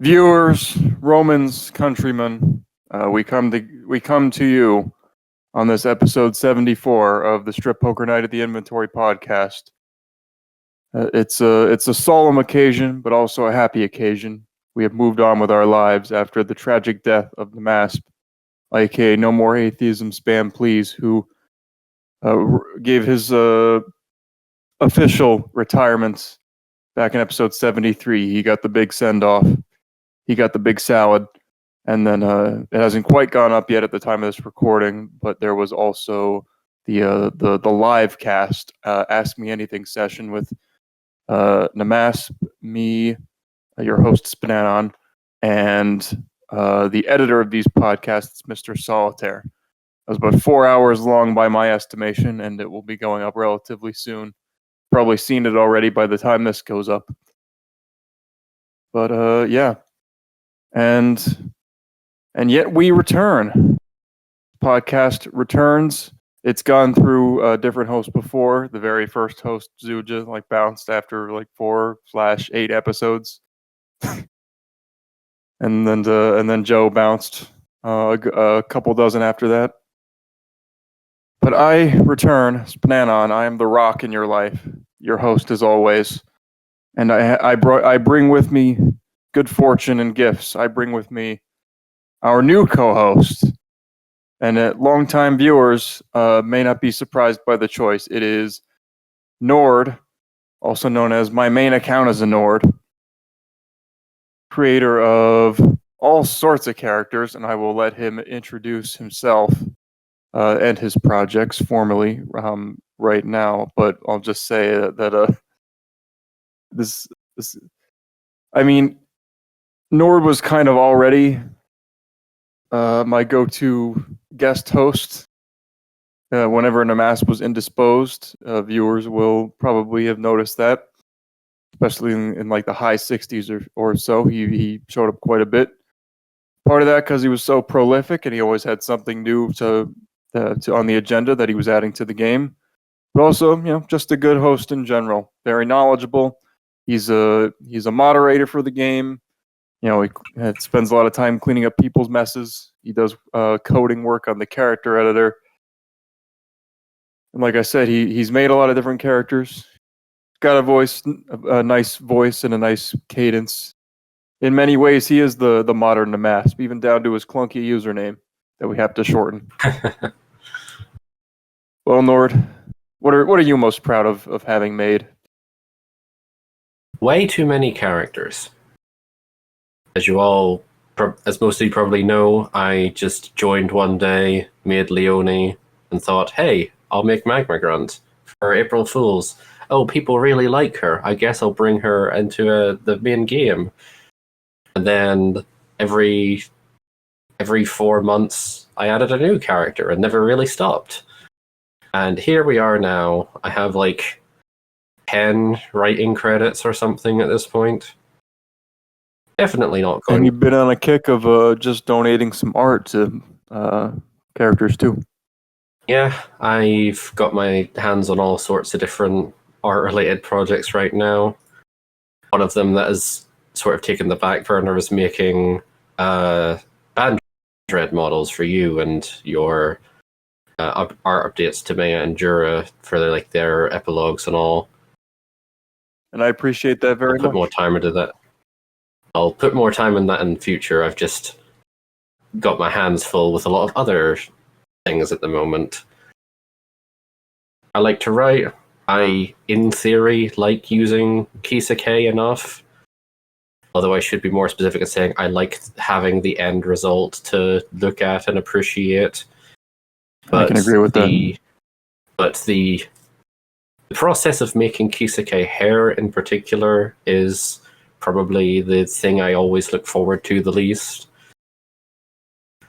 Viewers, Romans, countrymen, we come to you on this episode 74 of the Strip Poker Night at the Inventory podcast. It's a solemn occasion, but also a happy occasion. We have moved on with our lives after the tragic death of the MASP, aka No More Atheism Spam Please, who gave his official retirement back in episode 73. He got the big send-off. He got the big salad, and then it hasn't quite gone up yet at the time of this recording. But there was also the live cast Ask Me Anything session with Namas, me, your host spnanon, and the editor of these podcasts, Mr. Solitaire. It was about 4 hours long by my estimation, and it will be going up relatively soon. Probably seen it already by the time this goes up. But yeah. And yet we return. Podcast returns. It's gone through different hosts before. The very first host, Zuja, bounced after 4/8 episodes, and then Joe bounced a couple dozen after that. But I return, spnanon. I am the rock in your life, your host as always, and I bring with me good fortune and gifts. I bring with me our new co-host, and longtime viewers may not be surprised by the choice. It is Nord, also known as MyMainAccIsANord, creator of all sorts of characters, and I will let him introduce himself and his projects formally right now. But I'll just say that this I mean, Nord was kind of already my go-to guest host. Whenever Namas was indisposed, viewers will probably have noticed that, especially in the high 60s or so. He showed up quite a bit. Part of that because he was so prolific and he always had something new to on the agenda that he was adding to the game. But also, just a good host in general. Very knowledgeable. He's a moderator for the game. He spends a lot of time cleaning up people's messes. He does coding work on the character editor. And like I said, he's made a lot of different characters. Got a nice voice and a nice cadence. In many ways, he is the modern Namasp, even down to his clunky username that we have to shorten. Well, Nord, what are you most proud of having made? Way too many characters. As you all, as most of you probably know, I just joined one day, made Leone, and thought, hey, I'll make Magma Grunt for April Fools. Oh, people really like her. I guess I'll bring her into the main game. And then every 4 months, I added a new character and never really stopped. And here we are now. I have 10 writing credits or something at this point. Definitely not going. And you've been on a kick of just donating some art to characters too. Yeah, I've got my hands on all sorts of different art-related projects right now. One of them that has sort of taken the back burner is making band dread models for you and your art updates to Maya and Jura for their epilogues and all. And I appreciate that very much. I'll put more time into that. I'll put more time in that in the future. I've just got my hands full with a lot of other things at the moment. I like to write. I, in theory, like using Kisake enough. Although I should be more specific in saying I like having the end result to look at and appreciate. But I can agree with that. But the process of making Kisake hair in particular is probably the thing I always look forward to the least.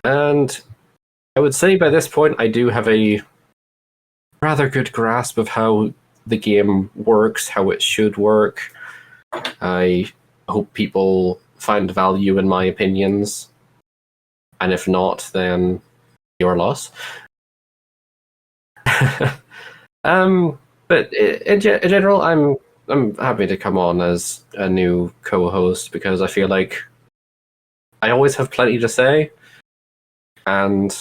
And I would say by this point I do have a rather good grasp of how the game works, how it should work. I hope people find value in my opinions. And if not, then your loss. But in general, I'm happy to come on as a new co-host because I feel like I always have plenty to say, and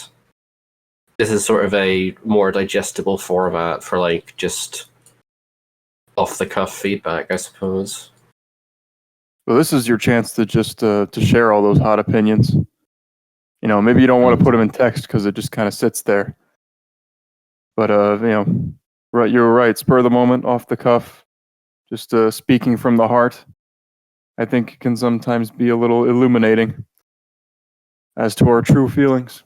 this is sort of a more digestible format for like just off the cuff feedback, I suppose. Well, this is your chance to just to share all those hot opinions. You know, maybe you don't want to put them in text because it just kind of sits there. But you know, right, you're right. Spur of the moment, off the cuff, just speaking from the heart. I think it can sometimes be a little illuminating as to our true feelings.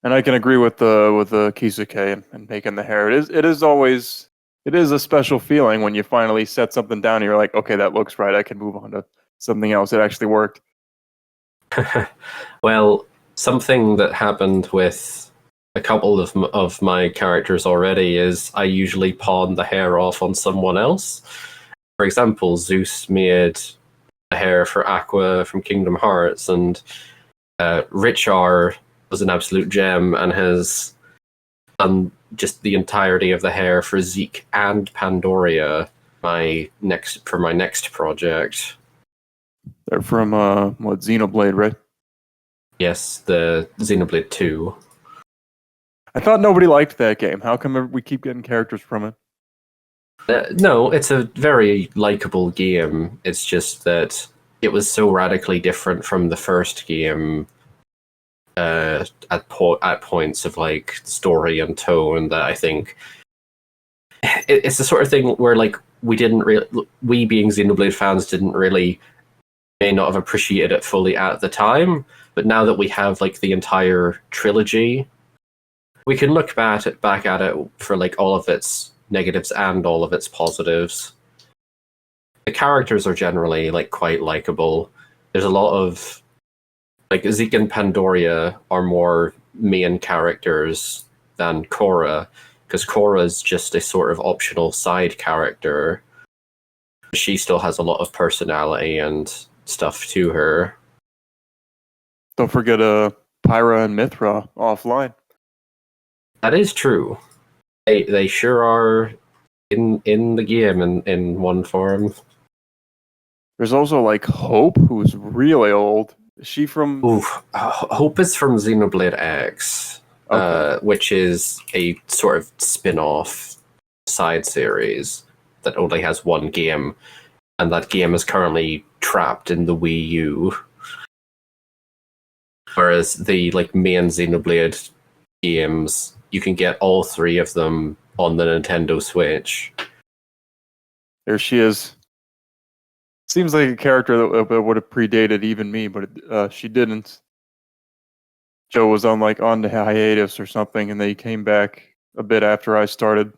And I can agree with the Kisuke and making the hair. It is always a special feeling when you finally set something down and you're like, okay, that looks right. I can move on to something else. It actually worked. Well, something that happened with a couple of my characters already is I usually pawn the hair off on someone else. For example, Zeus made the hair for Aqua from Kingdom Hearts, and Richar was an absolute gem and has done just the entirety of the hair for Zeke and Pandoria my next project. They're from what, Xenoblade, right? Yes, the Xenoblade 2. I thought nobody liked that game. How come we keep getting characters from it? No, it's a very likable game. It's just that it was so radically different from the first game at points of like story and tone that I think it's the sort of thing where like we being Xenoblade fans may not have appreciated it fully at the time, but now that we have like the entire trilogy, we can look back at it for like all of its negatives and all of its positives. The characters are generally like quite likable. There's a lot of like Zeke and Pandoria are more main characters than Korra, because Korra's just a sort of optional side character. She still has a lot of personality and stuff to her. Don't forget Pyra and Mithra offline. That is true. They sure are in the game in one form. There's also like Hope, who's really old. Is she from? Oof. Hope is from Xenoblade X, Okay. which is a sort of spin-off side series that only has one game, and that game is currently trapped in the Wii U. Whereas the like main Xenoblade games, you can get all three of them on the Nintendo Switch. There she is. Seems like a character that would have predated even me, but she didn't. Joe was on the hiatus or something, and then he came back a bit after I started,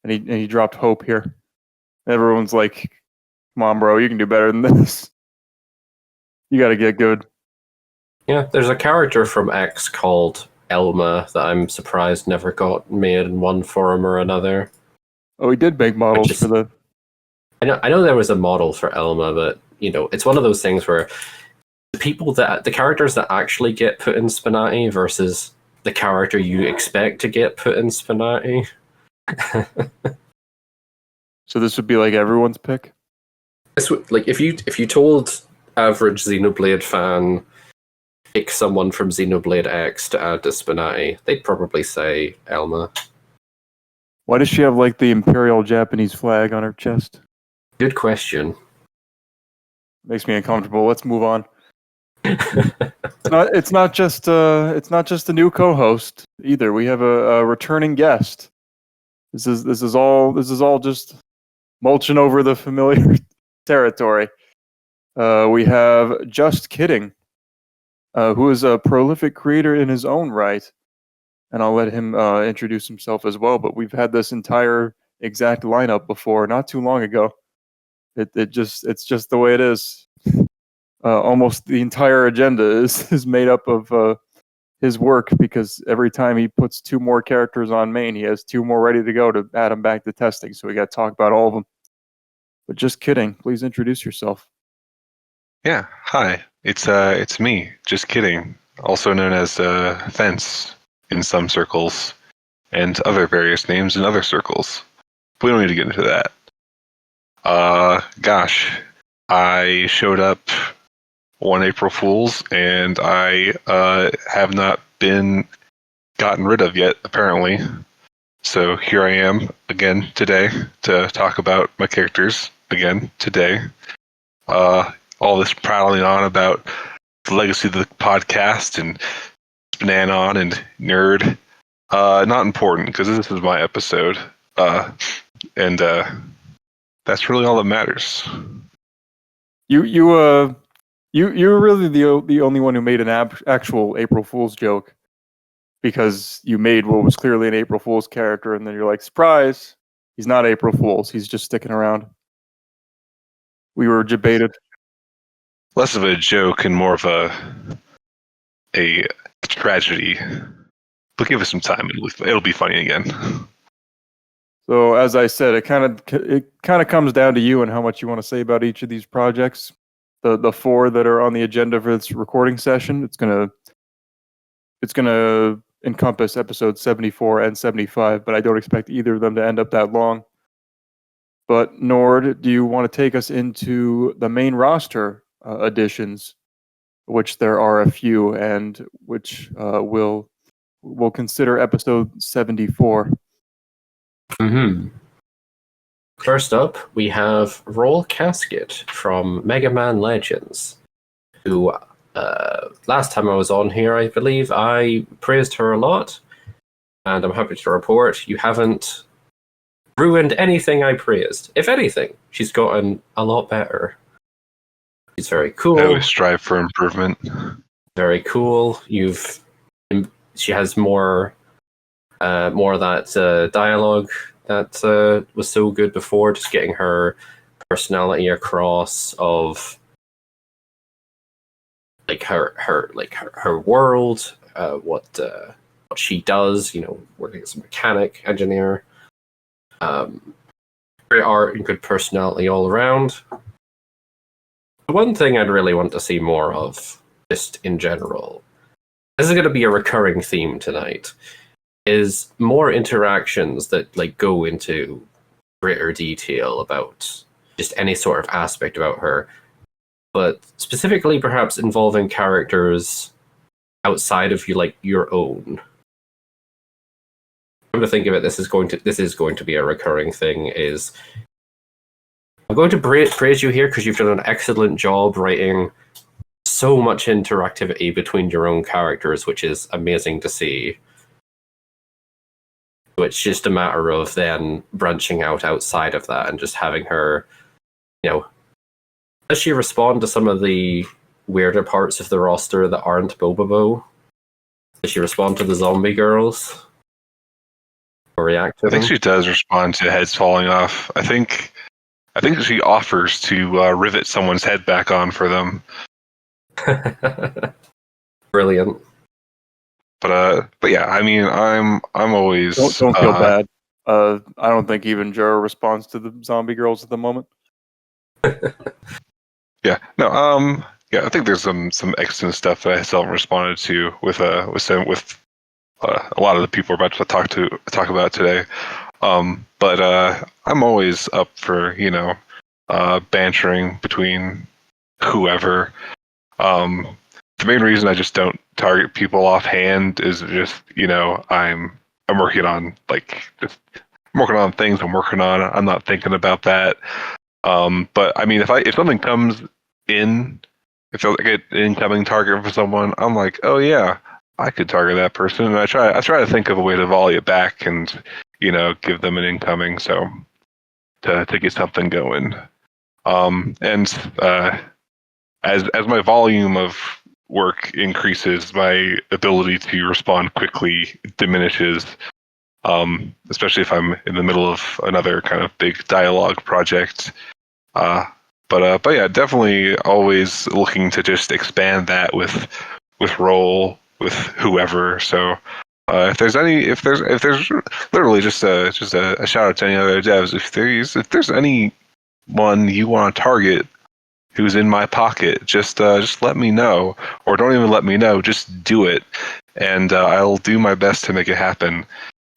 and he dropped Hope here. Everyone's like, "Come on, bro, you can do better than this. You got to get good." Yeah, there's a character from X called Elma that I'm surprised never got made in one form or another. Oh, he did make models for the. I know there was a model for Elma, but you know, it's one of those things where the characters that actually get put in Spinati versus the character you expect to get put in Spinati. So this would be like everyone's pick. This would, like if you told average Xenoblade fan pick someone from Xenoblade X to add to Spinati, they'd probably say Elma. Why does she have like the Imperial Japanese flag on her chest? Good question. Makes me uncomfortable. Let's move on. It's not just a new co-host either. We have a returning guest. This is all just mulching over the familiar territory. We have JustKidding, who is a prolific creator in his own right, and I'll let him introduce himself as well. But we've had this entire exact lineup before, not too long ago. It's just the way it is. Almost the entire agenda is made up of his work, because every time he puts 2 more characters on main, he has 2 more ready to go to add them back to testing. So we got to talk about all of them. But just kidding. Please introduce yourself. Yeah, hi. It's me. Just kidding. Also known as Fence in some circles, and other various names in other circles. We don't need to get into that. Gosh, I showed up one April Fool's, and I have not been gotten rid of yet, apparently. So here I am again today to talk about my characters again today. All this prattling on about the legacy of the podcast and spnanon and nerd. Not important because this is my episode, and that's really all that matters. You're really the only one who made an actual April Fool's joke, because you made what was clearly an April Fool's character, and then you're like, surprise, he's not April Fool's. He's just sticking around. We were debated. Less of a joke and more of a tragedy. But give us some time; it'll be funny again. So as I said, it kind of comes down to you and how much you want to say about each of these projects. The four that are on the agenda for this recording session, it's gonna encompass episodes 74 and 75, but I don't expect either of them to end up that long. But Nord, do you want to take us into the main roster additions, which there are a few, and which we'll consider episode 74? Mm-hmm. First up, we have Roll Caskett from Mega Man Legends, who last time I was on here, I believe I praised her a lot, and I'm happy to report you haven't ruined anything I praised. If anything, she's gotten a lot better. She's very cool. I always strive for improvement. Very cool. She has more of that dialogue that was so good before, just getting her personality across of like her world, what she does, working as a mechanic, engineer. Great art and good personality all around. The one thing I'd really want to see more of, just in general, this is going to be a recurring theme tonight, is more interactions that go into greater detail about just any sort of aspect about her, but specifically perhaps involving characters outside of your own. Come to think of it, this is going to be a recurring thing. I'm going to praise you here because you've done an excellent job writing so much interactivity between your own characters, which is amazing to see. So it's just a matter of then branching out outside of that and just having her, does she respond to some of the weirder parts of the roster that aren't Bobobo? Does she respond to the zombie girls? Or react to them? I think she does respond to heads falling off. I think she offers to rivet someone's head back on for them. Brilliant. But yeah, I mean, I'm always don't feel bad. I don't think even Jero responds to the zombie girls at the moment. Yeah, no, yeah, I think there's some excellent stuff that I still haven't responded to with a lot of the people we're about to talk about today. But I'm always up for bantering between whoever. The main reason I just don't target people offhand is just I'm working on things I'm working on. I'm not thinking about that. But I mean, if something comes in, if I get an incoming target for someone, I'm like, oh yeah, I could target that person, and I try to think of a way to volley it back and give them an incoming, so to get something going. And as my volume of work increases, my ability to respond quickly diminishes. Especially if I'm in the middle of another kind of big dialogue project. But yeah, definitely always looking to just expand that with role with whoever. So if there's literally just a shout out to any other devs. If there's anyone you want to target who's in my pocket, just let me know, or don't even let me know. Just do it, and I'll do my best to make it happen.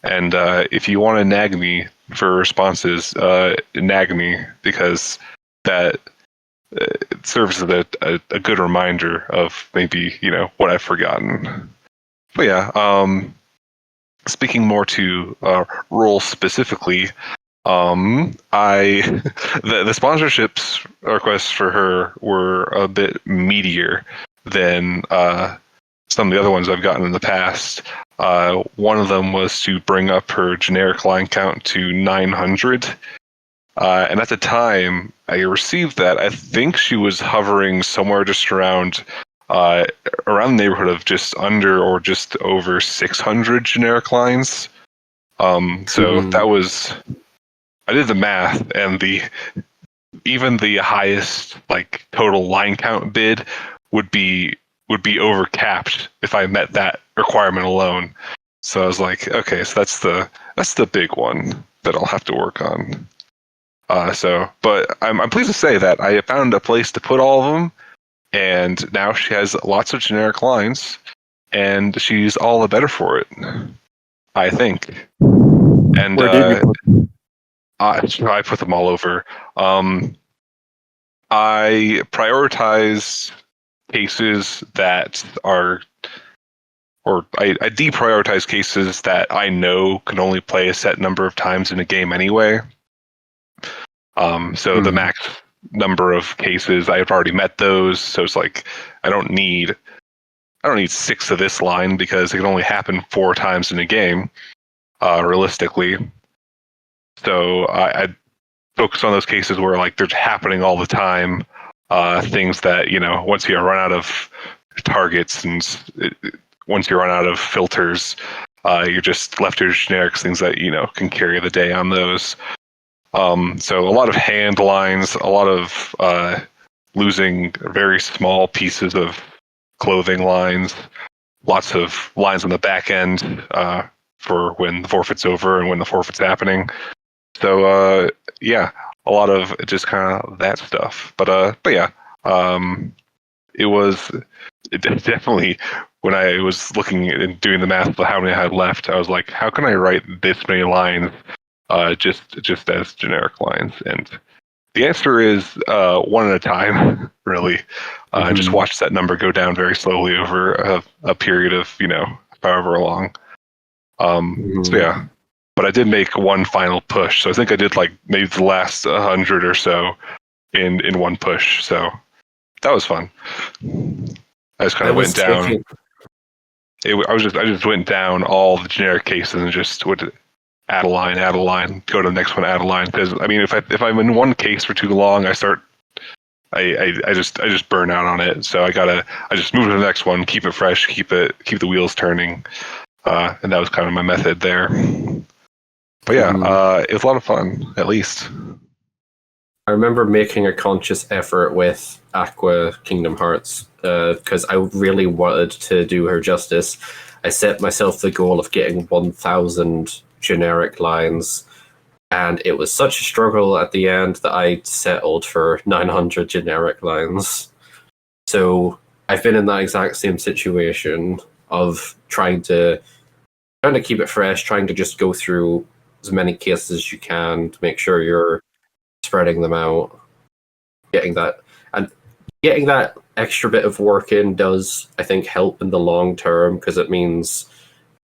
And if you want to nag me for responses, nag me, because that it serves as a good reminder of maybe what I've forgotten. But yeah, speaking more to roles specifically, I the sponsorships requests for her were a bit meatier than some of the other ones I've gotten in the past. One of them was to bring up her generic line count to 900. And at the time I received that, I think she was hovering somewhere just around the neighborhood of just under or just over 600 generic lines. So that was, I did the math, and even the highest like total line count bid would be overcapped if I met that requirement alone. So I was like, okay, so that's the big one that I'll have to work on. But I'm pleased to say that I found a place to put all of them, and now she has lots of generic lines, and she's all the better for it, I think. And where did you put them? I put them all over. I prioritize cases that are, or I deprioritize cases that I know can only play a set number of times in a game anyway. So the max number of cases, I've already met those. So it's like I don't need 6 of this line because it can only happen 4 times in a game, realistically. So I focus on those cases where like they're happening all the time. Things that once you run out of targets and once you run out of filters, you're just left to generics. Things that can carry the day on those. So a lot of hand lines, a lot of losing very small pieces of clothing lines, lots of lines on the back end for when the forfeit's over and when the forfeit's happening. So yeah, a lot of just kind of that stuff. But yeah, it definitely, when I was looking and doing the math of how many I had left, I was like, how can I write this many lines just as generic lines? And the answer is one at a time, really. Just watch that number go down very slowly over a period of however long. So yeah, but I did make one final push. So I think I did like maybe the last 100 or so in one push. So that was fun. I just kind of went down. I just went down all the generic cases and just would add a line, go to the next one, add a line. Because I mean, if I'm in one case for too long, I just burn out on it. So I just move to the next one, keep it fresh, keep the wheels turning, and that was kind of my method there. But yeah, it was a lot of fun, at least. I remember making a conscious effort with Aqua Kingdom Hearts because I really wanted to do her justice. I set myself the goal of getting 1,000 generic lines, and it was such a struggle at the end that I settled for 900 generic lines. So I've been in that exact same situation of trying to keep it fresh, trying to just go through as many cases as you can to make sure you're spreading them out. Getting that extra bit of work in does, I think, help in the long term, because it means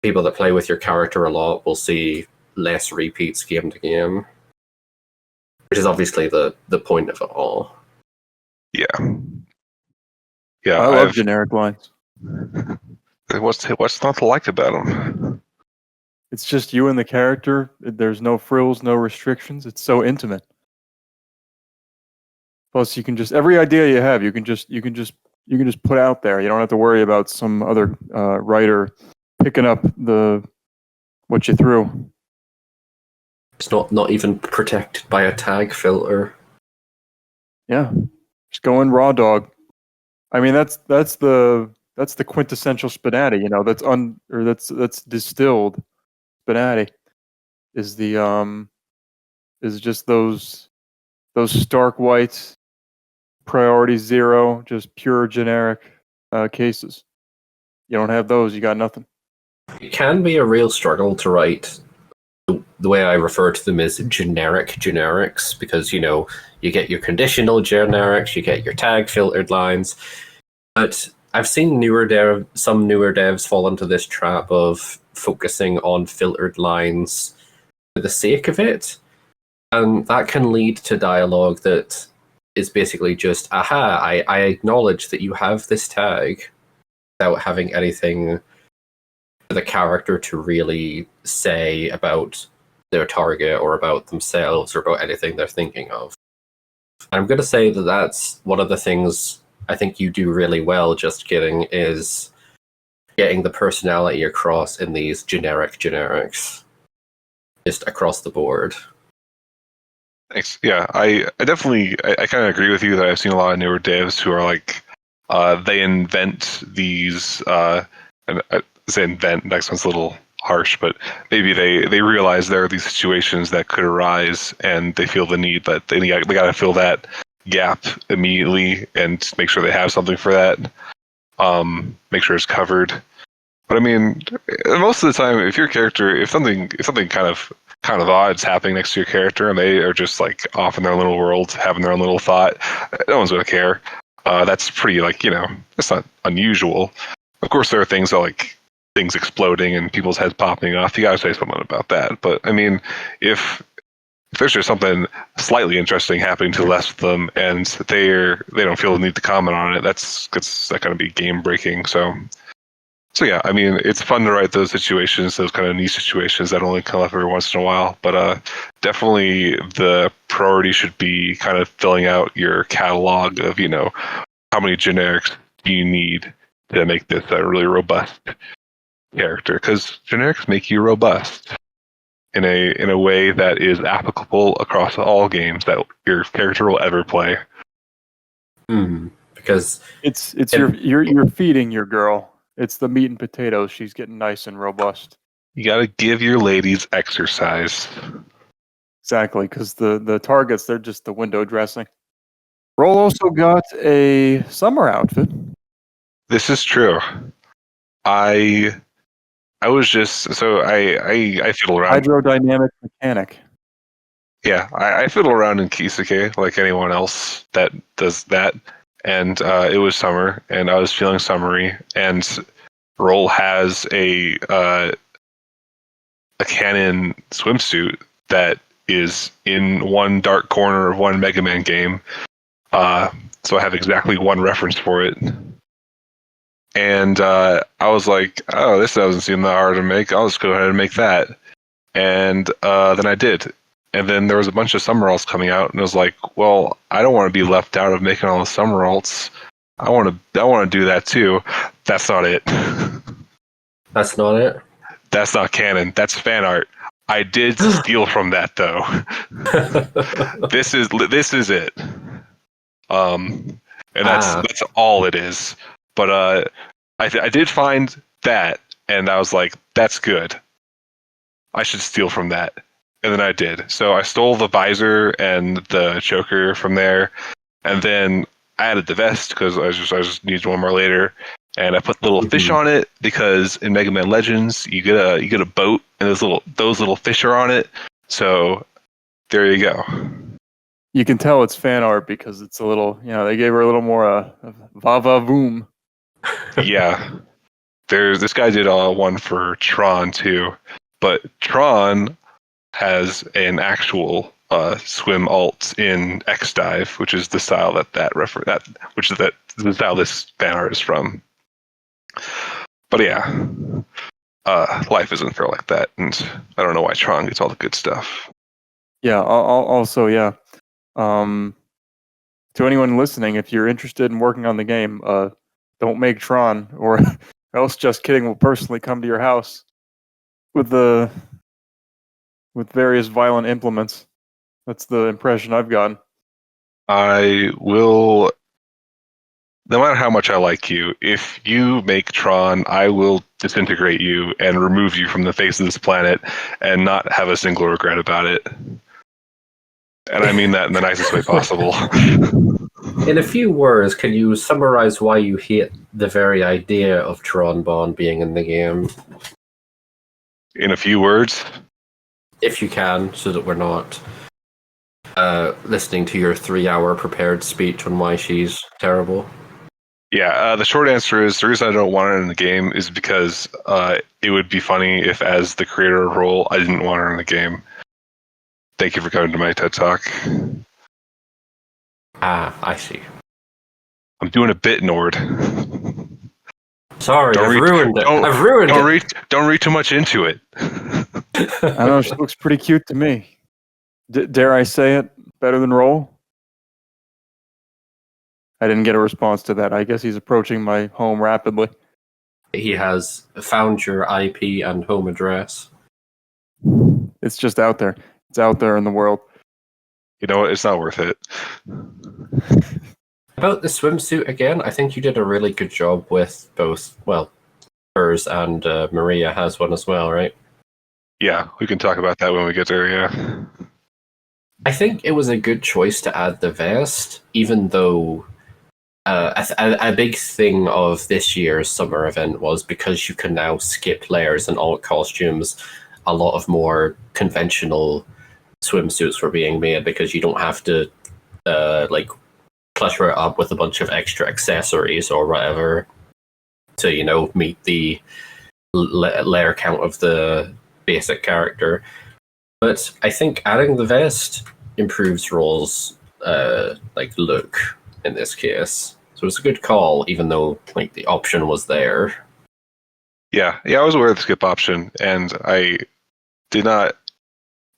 people that play with your character a lot will see less repeats game to game, which is obviously the point of it all. Yeah, I love generic lines. What's not to like about them? It's just you and the character. There's no frills, no restrictions. It's so intimate. Plus, you can just every idea you have, you can just put out there. You don't have to worry about some other writer picking up what you threw. It's not even protected by a tag filter. Yeah, just go in raw dog. I mean, that's the quintessential spaghetti. That's distilled spaghetti. Is just those stark whites, priority 0, just pure generic cases. You don't have those, you got nothing. It can be a real struggle to write the way I refer to them is generic generics, because, you know, you get your conditional generics, you get your tag filtered lines. But I've seen some newer devs fall into this trap of focusing on filtered lines for the sake of it. And that can lead to dialogue that is basically just, aha, I acknowledge that you have this tag, without having anything for the character to really say about their target or about themselves or about anything they're thinking of. And I'm going to say that that's one of the things I think you do really well, JustKidding, is getting the personality across in these generic generics, just across the board. Thanks. Yeah, I definitely I kind of agree with you that I've seen a lot of newer devs who are like they invent these and I say invent, that sounds a little harsh, but maybe they realize there are these situations that could arise and they feel the need that they got to fill that gap immediately and make sure they have something for that. Make sure it's covered. But I mean, most of the time, if your character, if something kind of odd is happening next to your character and they are just like off in their little world, having their own little thought, no one's gonna care. That's pretty, like, you know, it's not unusual. Of course, there are things that, like, things exploding and people's heads popping off. You gotta say something about that. But I mean, if there's just something slightly interesting happening to the rest of them and they don't feel the need to comment on it, that's gonna be game breaking. So yeah, I mean, it's fun to write those situations, those kind of niche situations that only come up every once in a while. But definitely the priority should be kind of filling out your catalog of, you know, how many generics do you need to make this a really robust character? Because generics make you robust in a way that is applicable across all games that your character will ever play. Because you're feeding your girl. It's the meat and potatoes. She's getting nice and robust. You got to give your ladies exercise. Exactly, because the targets, they're just the window dressing. Roll also got a summer outfit. This is true. I was just, so I fiddle around. Hydrodynamic mechanic. Yeah, I fiddle around in Kisuke like anyone else that does that. And it was summer, and I was feeling summery. And Roll has a canon swimsuit that is in one dark corner of one Mega Man game. So I have exactly one reference for it. And I was like, oh, this doesn't seem that hard to make. I'll just go ahead and make that. And then I did. And then there was a bunch of summer alts coming out, and I was like, well, I don't want to be left out of making all the summer alts. I want to do that too. That's not it. That's not it? That's not canon. That's fan art. I did steal from that though. This is it. And that's all it is. But I did find that, and I was like, that's good. I should steal from that. And then I did. So I stole the visor and the choker from there, and then I added the vest because I just needed one more later. And I put the little fish on it because in Mega Man Legends you get a boat and those little fish are on it. So there you go. You can tell it's fan art because it's a little, you know, they gave her a little more va-va-voom. Yeah. This guy did one for Tron too, but Tron has an actual swim alt in X Dive, which is the style the style this fan art is from. But yeah, life isn't fair like that, and I don't know why Tron gets all the good stuff. Yeah. Also, yeah. To anyone listening, if you're interested in working on the game, don't make Tron, or else JustKidding will personally come to your house with various violent implements. That's the impression I've gotten. I will, no matter how much I like you, if you make Tron, I will disintegrate you and remove you from the face of this planet and not have a single regret about it. And I mean that in the nicest way possible. In a few words, can you summarize why you hate the very idea of Tron Bond being in the game? In a few words? if you can, so that we're not listening to your 3-hour prepared speech on why she's terrible. Yeah, the short answer is the reason I don't want her in the game is because it would be funny if, as the creator role, I didn't want her in the game. Thank you for coming to my TED Talk. Ah, I see. I'm doing a bit, Nord. Sorry, I've ruined it. I've ruined it. Don't read too much into it. I know, she looks pretty cute to me. Dare I say it? Better than Roll? I didn't get a response to that. I guess he's approaching my home rapidly. He has found your IP and home address. It's just out there. It's out there in the world. You know what? It's not worth it. About the swimsuit again, I think you did a really good job with both, well, hers and Maria has one as well, right? Yeah, we can talk about that when we get there, yeah. I think it was a good choice to add the vest, even though a big thing of this year's summer event was because you can now skip layers and alt costumes, a lot of more conventional swimsuits were being made because you don't have to clutter it up with a bunch of extra accessories or whatever to, meet the layer count of the basic character. But I think adding the vest improves Roll's look in this case. So it's a good call, even though the option was there. Yeah, I was aware of the skip option, and I did not.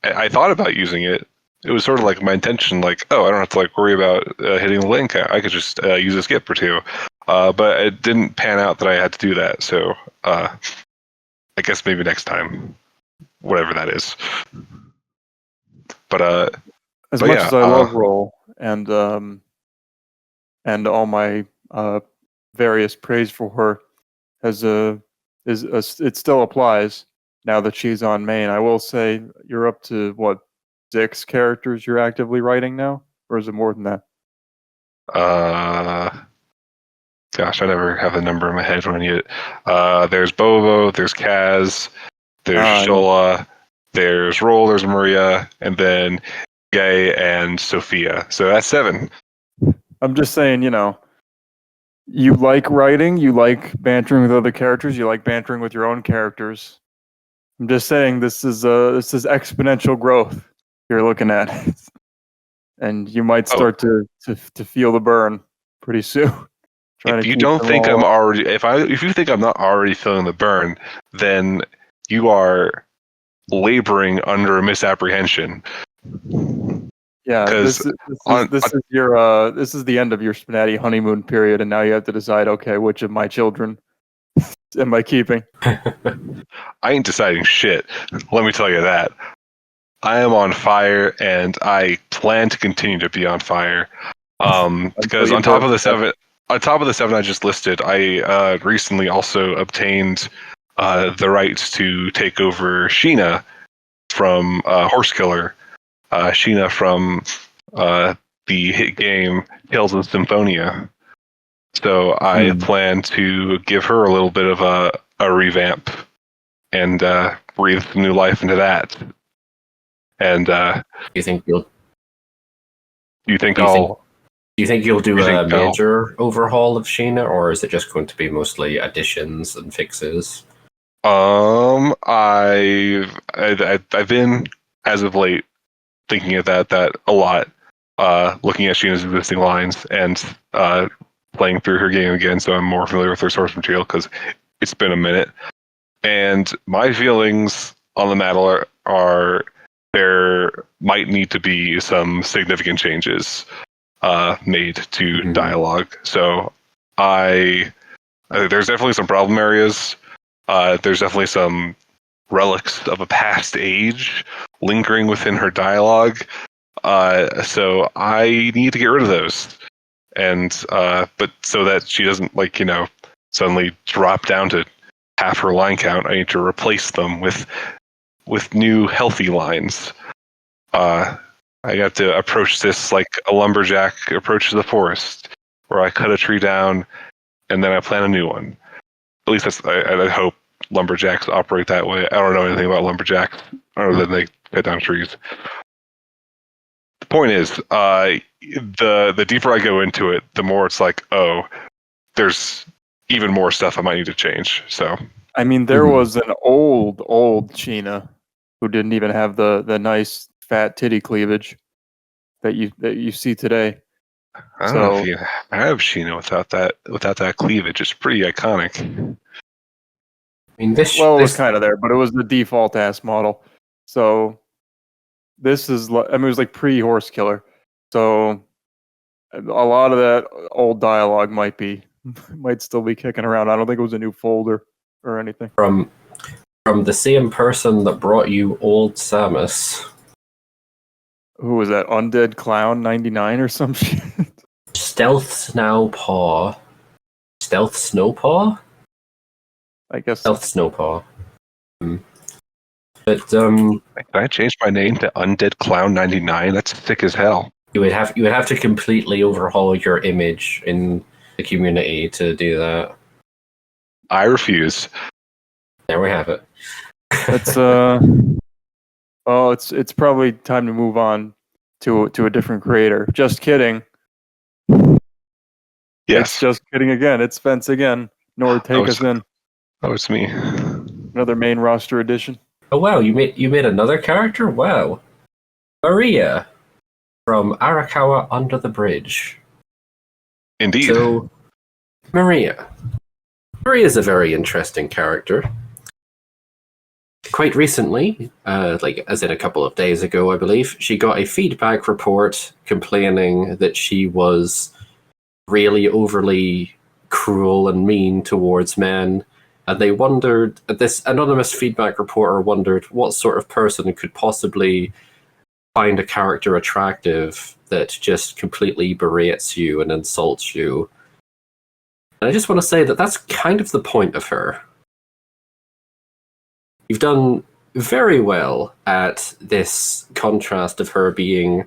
I thought about using it. It was sort of like my intention, I don't have to worry about hitting the link. I could just use a skip or two. But it didn't pan out that I had to do that. So I guess maybe next time, whatever that is. But as much as I love Roll and all my various praise for her, it still applies now that she's on main. I will say you're up to what, 6 characters you're actively writing now, or is it more than that? Gosh, I never have a number in my head when you. There's Bobo, there's Kaz, there's Shola, there's Roll, there's Maria, and then Gay and Sophia. So that's 7. I'm just saying, you like writing, you like bantering with other characters, you like bantering with your own characters. I'm just saying this is exponential growth you're looking at, and you might start to feel the burn pretty soon. If you don't think I'm already, if you think I'm not already feeling the burn, then you are laboring under a misapprehension. Yeah, this is the end of your Spinati honeymoon period, and now you have to decide, okay, which of my children am I keeping? I ain't deciding shit. Let me tell you that. I am on fire, and I plan to continue to be on fire. Because on top of the 7 I just listed, I recently also obtained the rights to take over Sheena from Horse Killer. Sheena from the hit game Tales of Symphonia. So I plan to give her a little bit of a revamp and breathe some new life into that. And you think you'll do a major overhaul of Sheena, or is it just going to be mostly additions and fixes? I've been, as of late, thinking of that a lot, looking at Sheena's existing lines and playing through her game again, so I'm more familiar with her source material because it's been a minute. And my feelings on the matter are there might need to be some significant changes made to dialogue. So there's definitely some problem areas. There's definitely some relics of a past age lingering within her dialogue. So I need to get rid of those. And but so that she doesn't suddenly drop down to half her line count, I need to replace them with new healthy lines. I got to approach this like a lumberjack approaches the forest, where I cut a tree down and then I plant a new one. At least I hope lumberjacks operate that way. I don't know anything about lumberjacks, other than they cut down trees. The point is, the deeper I go into it, the more it's like, oh, there's even more stuff I might need to change. So, I mean, there was an old Sheena who didn't even have the nice fat titty cleavage that you see today. I don't know if you have Sheena without that cleavage. It's pretty iconic. I mean, it was kind of there, but it was the default ass model. So this is, I mean, it was like pre-Horse Killer. So a lot of that old dialogue might still be kicking around. I don't think it was a new folder or anything. From the same person that brought you Old Samus. Who was that? Undead Clown 99 or some shit? Stealth Snowpaw. Stealth Snowpaw? I guess. Stealth Snowpaw. But Can I change my name to Undead Clown 99? That's thick as hell. you would have to completely overhaul your image in the community to do that. I refuse. There we have it. It's well, it's probably time to move on to a different creator. Just kidding. Yes. It's just kidding again. It's Spence again. Nord, take us in. Oh, it's me. Another main roster edition. Oh wow, you made another character? Wow. Maria from Arakawa Under the Bridge. Indeed. So Maria's a very interesting character. Quite recently, like as in a couple of days ago, I believe, she got a feedback report complaining that she was really overly cruel and mean towards men. And they wondered, this anonymous feedback reporter wondered what sort of person could possibly find a character attractive that just completely berates you and insults you. And I just want to say that that's kind of the point of her. You've done very well at this contrast of her being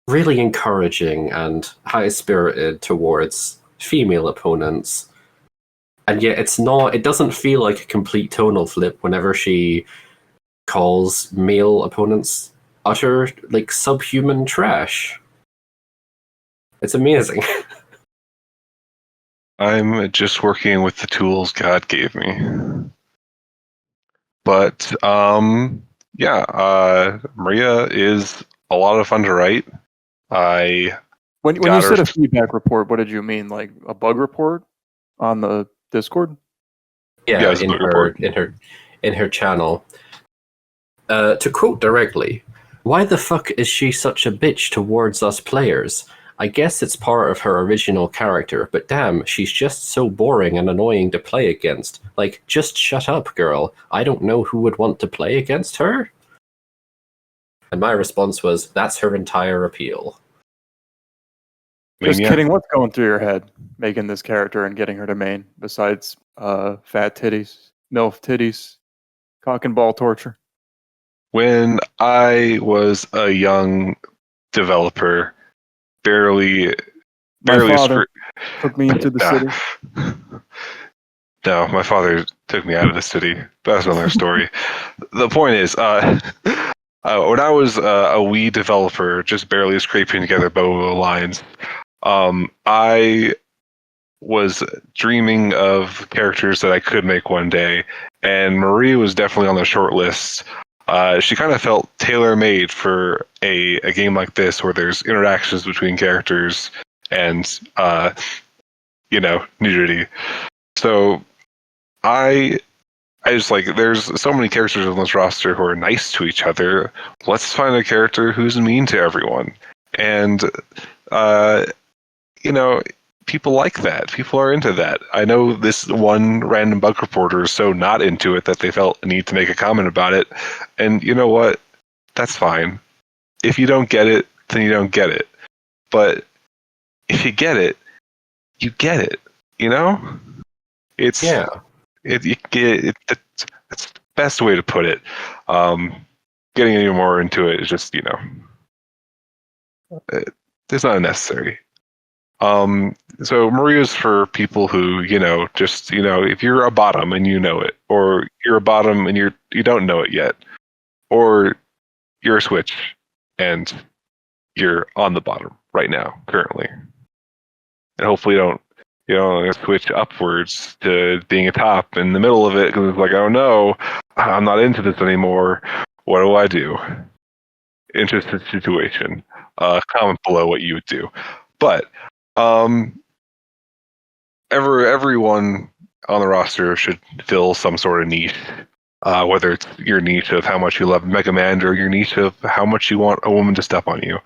really encouraging and high-spirited towards female opponents. And yet it doesn't feel like a complete tonal flip whenever she calls male opponents utter, like, subhuman trash. It's amazing. I'm just working with the tools God gave me. But Maria is a lot of fun to write. When you said a feedback report, what did you mean? Like a bug report on the Discord? Yeah, in her channel. To quote directly, "Why the fuck is she such a bitch towards us players? I guess it's part of her original character, but damn, she's just so boring and annoying to play against. Like, just shut up, girl. I don't know who would want to play against her." And my response was, that's her entire appeal. Just kidding. What's going through your head making this character and getting her to main, besides fat titties, MILF titties, cock and ball torture? When I was a young developer, barely My father took me into the city. No, my father took me out of the city. That's another story. The point is, when I was a Wii developer, just barely scraping together Bobo lines, I was dreaming of characters that I could make one day, and Marie was definitely on the short list. She kind of felt tailor-made for a game like this, where there's interactions between characters and nudity. So I just like, there's so many characters on this roster who are nice to each other. Let's find a character who's mean to everyone. And people like that. People are into that. I know this one random bug reporter is so not into it that they felt a need to make a comment about it. And you know what? That's fine. If you don't get it, then you don't get it. But if you get it, you get it. You know? It's that's the best way to put it. Getting any more into it is just, it's not necessary. So Maria's for people who, if you're a bottom and you know it, or you're a bottom and you don't know it yet, or you're a switch and you're on the bottom right now, currently. And hopefully you don't switch upwards to being a top in the middle of it because it's like, oh no, I'm not into this anymore. What do I do? Interesting situation. Comment below what you would do. But everyone on the roster should fill some sort of niche. Whether it's your niche of how much you love Mega Man or your niche of how much you want a woman to step on you.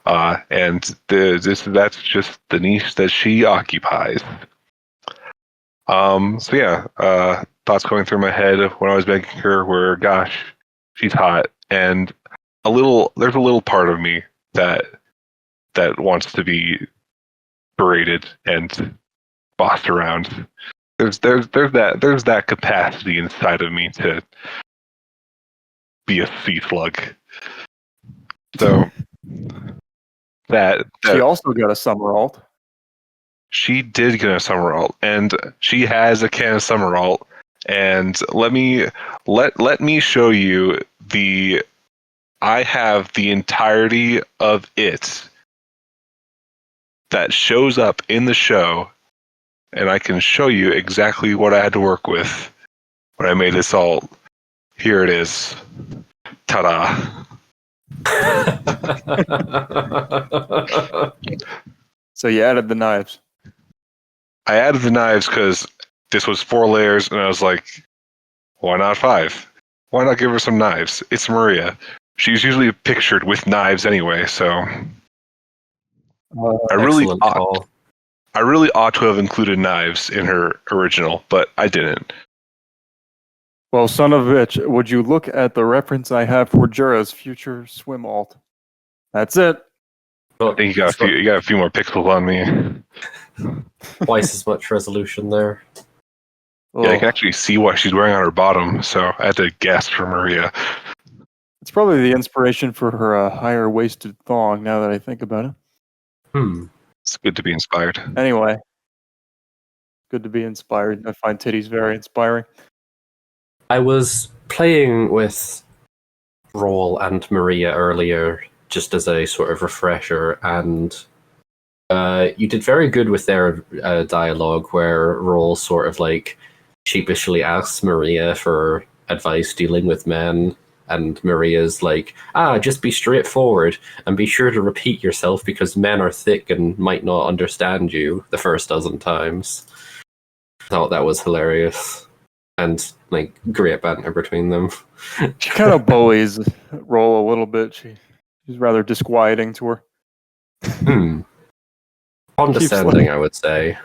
And that's just the niche that she occupies. So yeah, thoughts going through my head when I was making her were, gosh, she's hot, and there's a little part of me that wants to be berated and bossed around. There's that capacity inside of me to be a sea slug. So that She also got a summer alt. she did get a summer alt, and she has a can of summer alt. And let me show you I have the entirety of it that shows up in the show, and I can show you exactly what I had to work with when I made this alt. Here it is. Ta-da. So you added the knives. I added the knives because this was 4 layers, and I was like, why not 5? Why not give her some knives? It's Maria. She's usually pictured with knives anyway, so I really ought to have included knives in her original, but I didn't. Well, son of a bitch, would you look at the reference I have for Jura's future swim alt? That's it. I think you got a few more pixels on me. Twice as much resolution there. Yeah, I can actually see what she's wearing on her bottom, so I had to guess for Maria. It's probably the inspiration for her higher waisted thong. Now that I think about it. It's good to be inspired. Anyway, good to be inspired. I find titties very inspiring. I was playing with Roll and Maria earlier, just as a sort of refresher, and you did very good with their dialogue, where Roll sort of like sheepishly asks Maria for advice dealing with men, and Maria's like, just be straightforward and be sure to repeat yourself because men are thick and might not understand you the first dozen times. I thought that was hilarious. And like great banter between them. She kind of bullies Roll a little bit. She's rather disquieting to her. Condescending, I would say.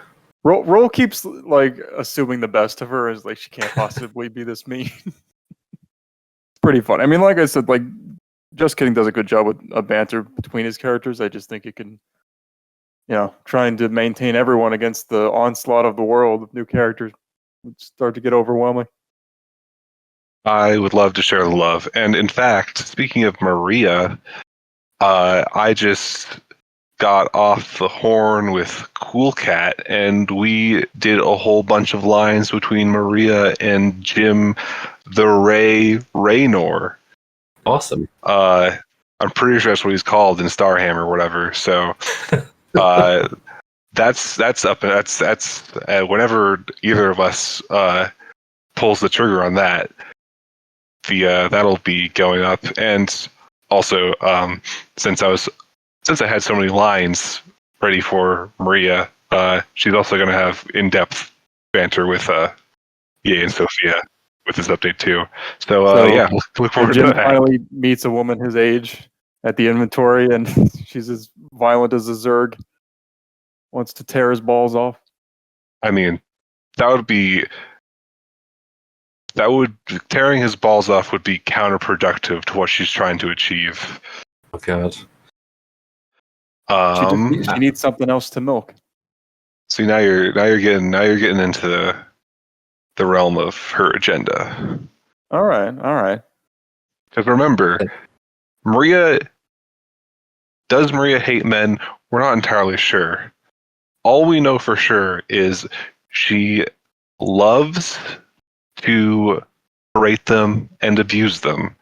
Roll keeps like assuming the best of her, is like she can't possibly be this mean. It's pretty fun. I mean, like I said, like JustKidding does a good job with a banter between his characters. I just think it can, trying to maintain everyone against the onslaught of the world of new characters would start to get overwhelming. I would love to share the love. And in fact, speaking of Maria, I just got off the horn with Cool Cat, and we did a whole bunch of lines between Maria and Jim the Raynor. Awesome. I'm pretty sure that's what he's called in Starhammer or whatever. So that's up. That's whenever either of us pulls the trigger on that, that'll be going up. And also, since I had so many lines ready for Maria, she's also going to have in-depth banter with EA and Sophia with this update too. So yeah, look forward to Jim that. finally meets a woman his age at the inventory, and she's as violent as a Zerg. Wants to tear his balls off. I mean, tearing his balls off would be counterproductive to what she's trying to achieve. Oh god. She needs something else to milk. See, now you're getting into the realm of her agenda. All right. Because remember, does Maria hate men? We're not entirely sure. All we know for sure is she loves to berate them and abuse them.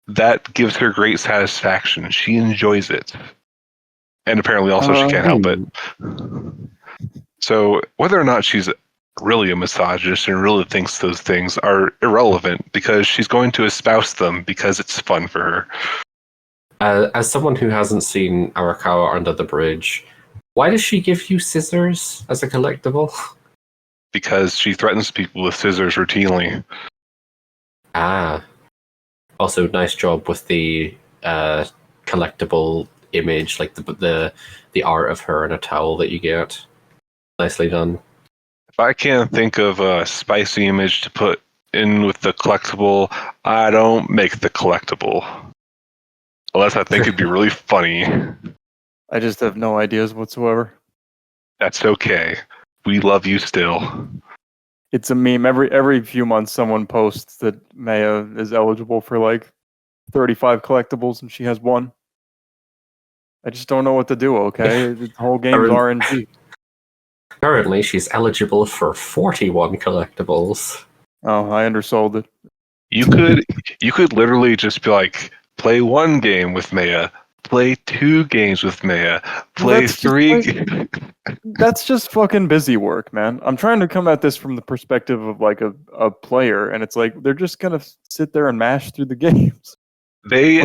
that gives her great satisfaction. She enjoys it. And apparently also she can't help it. So whether or not she's really a misogynist and really thinks those things are irrelevant because she's going to espouse them because it's fun for her. As someone who hasn't seen Arakawa Under the Bridge, why does she give you scissors as a collectible? Because she threatens people with scissors routinely. Ah. Also, nice job with the collectible image, like the art of her in a towel that you get. Nicely done. If I can't think of a spicy image to put in with the collectible, I don't make the collectible. Unless I think it'd be really funny. I just have no ideas whatsoever. That's okay. We love you still. It's a meme. Every few months, someone posts that Maya is eligible for like 35 collectibles, and she has one. I just don't know what to do. Okay, the whole game's RNG. Currently, she's eligible for 41 collectibles. Oh, I undersold it. You could literally just be like, play one game with Maya, play 2 games with Maya, play That's 3. That's just fucking busy work, man. I'm trying to come at this from the perspective of like a player, and it's like they're just gonna sit there and mash through the games. They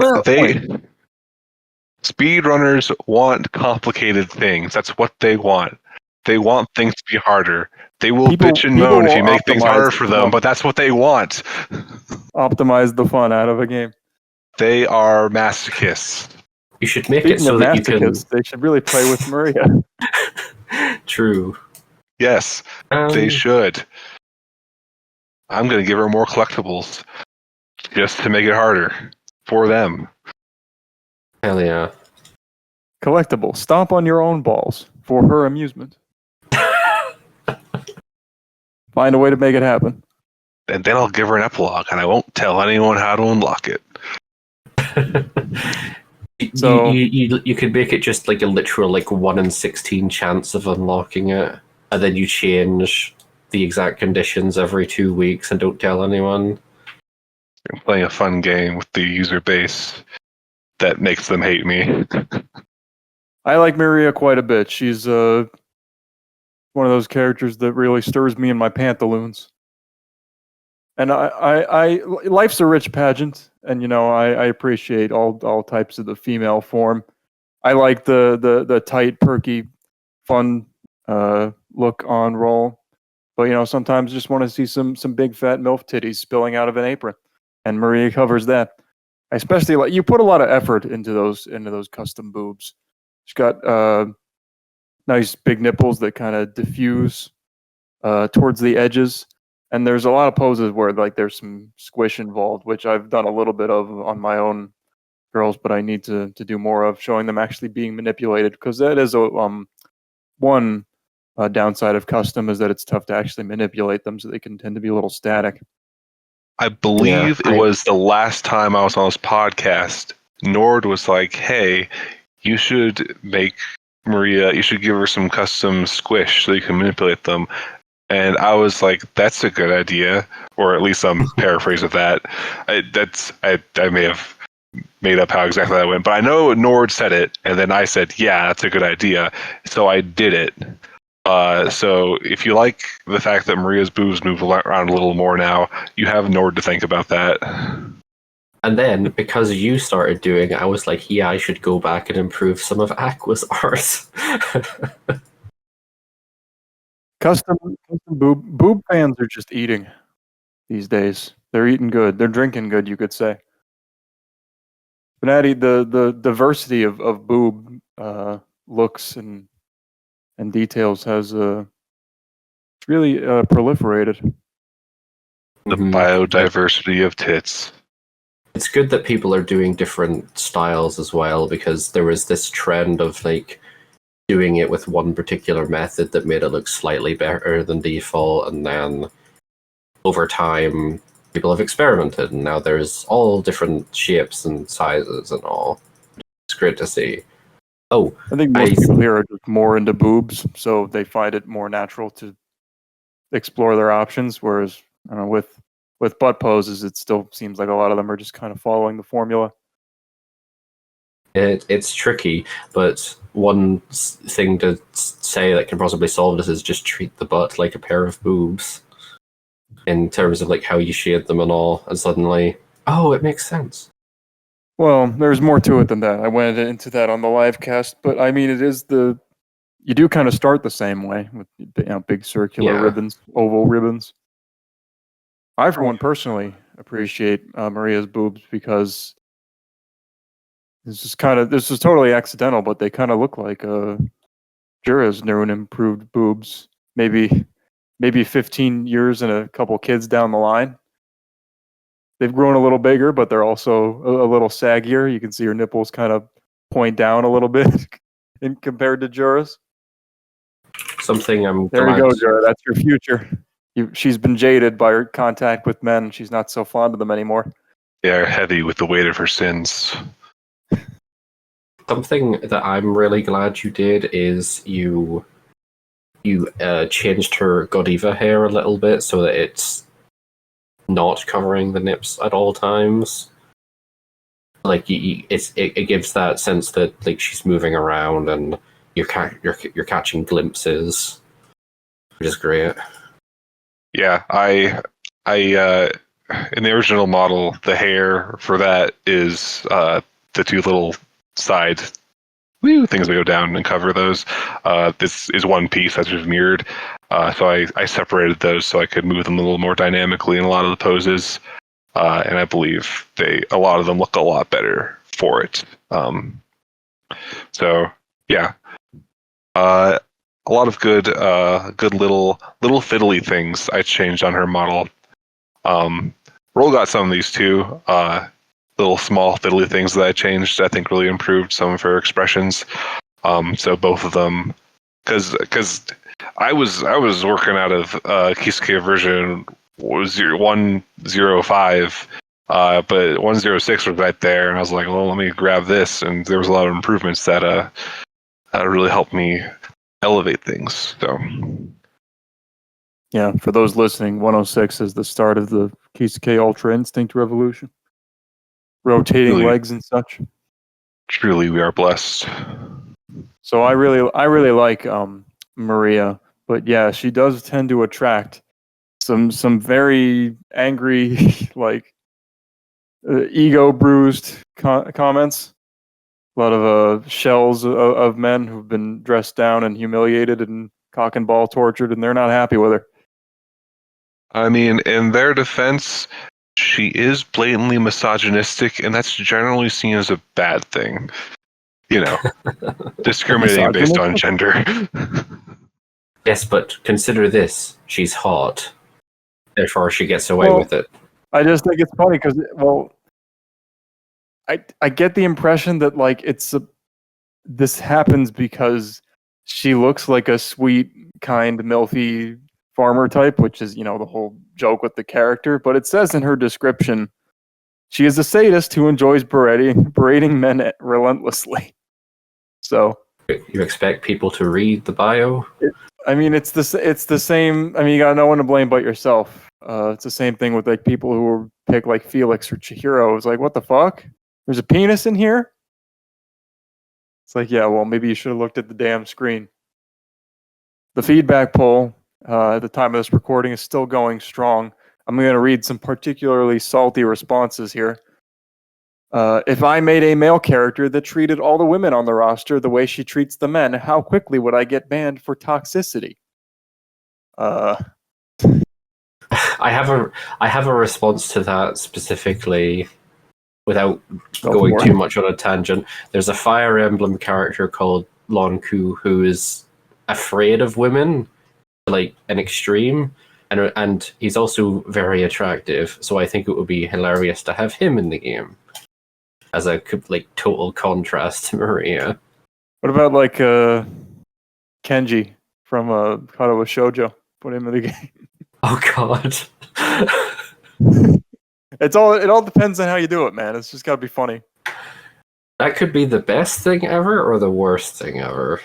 speedrunners want complicated things. That's what they want. They want things to be harder. They will bitch and moan if you make things harder for them, but that's what they want. Optimize the fun out of a game. They are masochists. You should make it so that you can. They should really play with Maria. True. Yes, they should. I'm going to give her more collectibles just to make it harder for them. Hell yeah. Collectible. Stomp on your own balls for her amusement. Find a way to make it happen. And then I'll give her an epilogue, and I won't tell anyone how to unlock it. So you could make it just like a literal like 1 in 16 chance of unlocking it, and then you change the exact conditions every 2 weeks and don't tell anyone. I'm playing a fun game with the user base that makes them hate me. I like Maria quite a bit. She's one of those characters that really stirs me in my pantaloons. And I life's a rich pageant, and I appreciate all types of the female form. I like the tight, perky, fun look on roll, but sometimes just want to see some big fat MILF titties spilling out of an apron, and Maria covers that. I especially like you put a lot of effort into those custom boobs. She's got nice big nipples that kind of diffuse towards the edges. And there's a lot of poses where like there's some squish involved, which I've done a little bit of on my own girls, but I need to do more of showing them actually being manipulated, because that is one downside of custom is that it's tough to actually manipulate them, so they can tend to be a little static. I believe it was the last time I was on this podcast, Nord was like, hey, you should make Maria, you should give her some custom squish so you can manipulate them. And I was like, that's a good idea, or at least some paraphrase of that. I may have made up how exactly that went, but I know Nord said it, and then I said, yeah, that's a good idea. So I did it. So if you like the fact that Maria's boobs move around a little more now, you have Nord to think about that. And then, because you started doing it, I was like, yeah, I should go back and improve some of Aqua's art. Custom boob fans are just eating these days. They're eating good. They're drinking good, you could say. Spnanon, the diversity of boob looks and details has really proliferated. The biodiversity of tits. It's good that people are doing different styles as well, because there was this trend of like doing it with one particular method that made it look slightly better than default, and then over time people have experimented, and now there's all different shapes and sizes and all. It's great to see. Oh, I think most people here are just more into boobs, so they find it more natural to explore their options, whereas with with butt poses, it still seems like a lot of them are just kind of following the formula. It's tricky, but one thing to say that can possibly solve this is just treat the butt like a pair of boobs, in terms of like how you shade them and all, and suddenly, oh, it makes sense. Well, there's more to it than that. I went into that on the live cast, but I mean, you do kind of start the same way with big circular ribbons, oval ribbons. I, for one, personally appreciate Maria's boobs because this is totally accidental, but they kind of look like Jura's new and improved boobs. Maybe 15 years and a couple kids down the line. They've grown a little bigger, but they're also a little saggier. You can see her nipples kind of point down a little bit in compared to Jura's. Something I'm There glad... you go, Jura. That's your future. She's been jaded by her contact with men. She's not so fond of them anymore. They are heavy with the weight of her sins. Something that I'm really glad you did is you changed her Godiva hair a little bit so that it's not covering the nips at all times. Like it gives that sense that like she's moving around and you're catching glimpses, which is great. Yeah, I in the original model, the hair for that is the two little side things that go down and cover those. This is one piece that's just mirrored. So I separated those so I could move them a little more dynamically in a lot of the poses. And I believe a lot of them look a lot better for it. So yeah. A lot of good little fiddly things I changed on her model. Roll got some of these too. Little small fiddly things that I changed, I think really improved some of her expressions. So both of them, because I was working out of Caskett version 105, but 106 was right there, and I was like, well, let me grab this, and there was a lot of improvements that really helped me elevate things. So yeah, for those listening, 106 is the start of the Caskett Ultra Instinct Revolution. Rotating really, legs and such. Truly, we are blessed. So I really like Maria, but yeah, she does tend to attract some very angry, like ego bruised comments. A lot of shells of men who've been dressed down and humiliated and cock and ball tortured, and they're not happy with her. I mean, in their defense, she is blatantly misogynistic, and that's generally seen as a bad thing. You know, discriminating based on gender. Yes, but consider this. She's hot. Therefore, she gets away with it. I just think it's funny because, I get the impression that like this happens because she looks like a sweet, kind, milfy farmer type, which is, the whole joke with the character. But it says in her description, she is a sadist who enjoys berating men relentlessly. So you expect people to read the bio? It's the same. I mean, you got no one to blame but yourself. It's the same thing with like people who pick like Felix or Chihiro. It's like, what the fuck? There's a penis in here? It's like, yeah, well, maybe you should have looked at the damn screen. The feedback poll at the time of this recording is still going strong. I'm going to read some particularly salty responses here. If I made a male character that treated all the women on the roster the way she treats the men, how quickly would I get banned for toxicity? I have a response to that specifically, without going too much on a tangent. There's a Fire Emblem character called Lonku who is afraid of women, like an extreme, and he's also very attractive. So I think it would be hilarious to have him in the game as a like total contrast to Maria. What about like Kenji from Karawa Shoujo? Put him in the game. Oh God. It all depends on how you do it, man. It's just gotta be funny. That could be the best thing ever or the worst thing ever.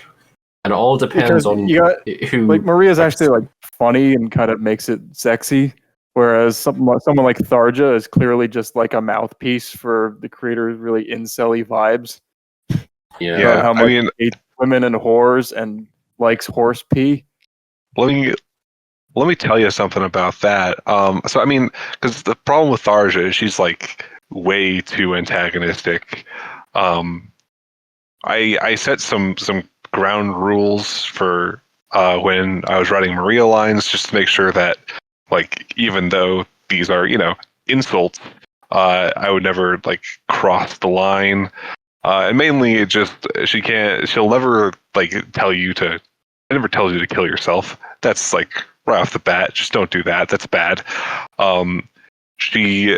And it all depends on who. Like Maria's like, actually like funny and kind of makes it sexy. Whereas someone like Tharja is clearly just like a mouthpiece for the creator's really incel-y vibes. Yeah. About how I much mean, he hates women and whores and likes horse pee. let me tell you something about that. So I mean, because the problem with Tharja is she's like way too antagonistic. I set some ground rules for when I was writing Maria lines, just to make sure that, like, even though these are, you know, insults, I would never like cross the line. And mainly, it just she'll never like tell you to. It never tells you to kill yourself. That's like right off the bat. Just don't do that. That's bad. She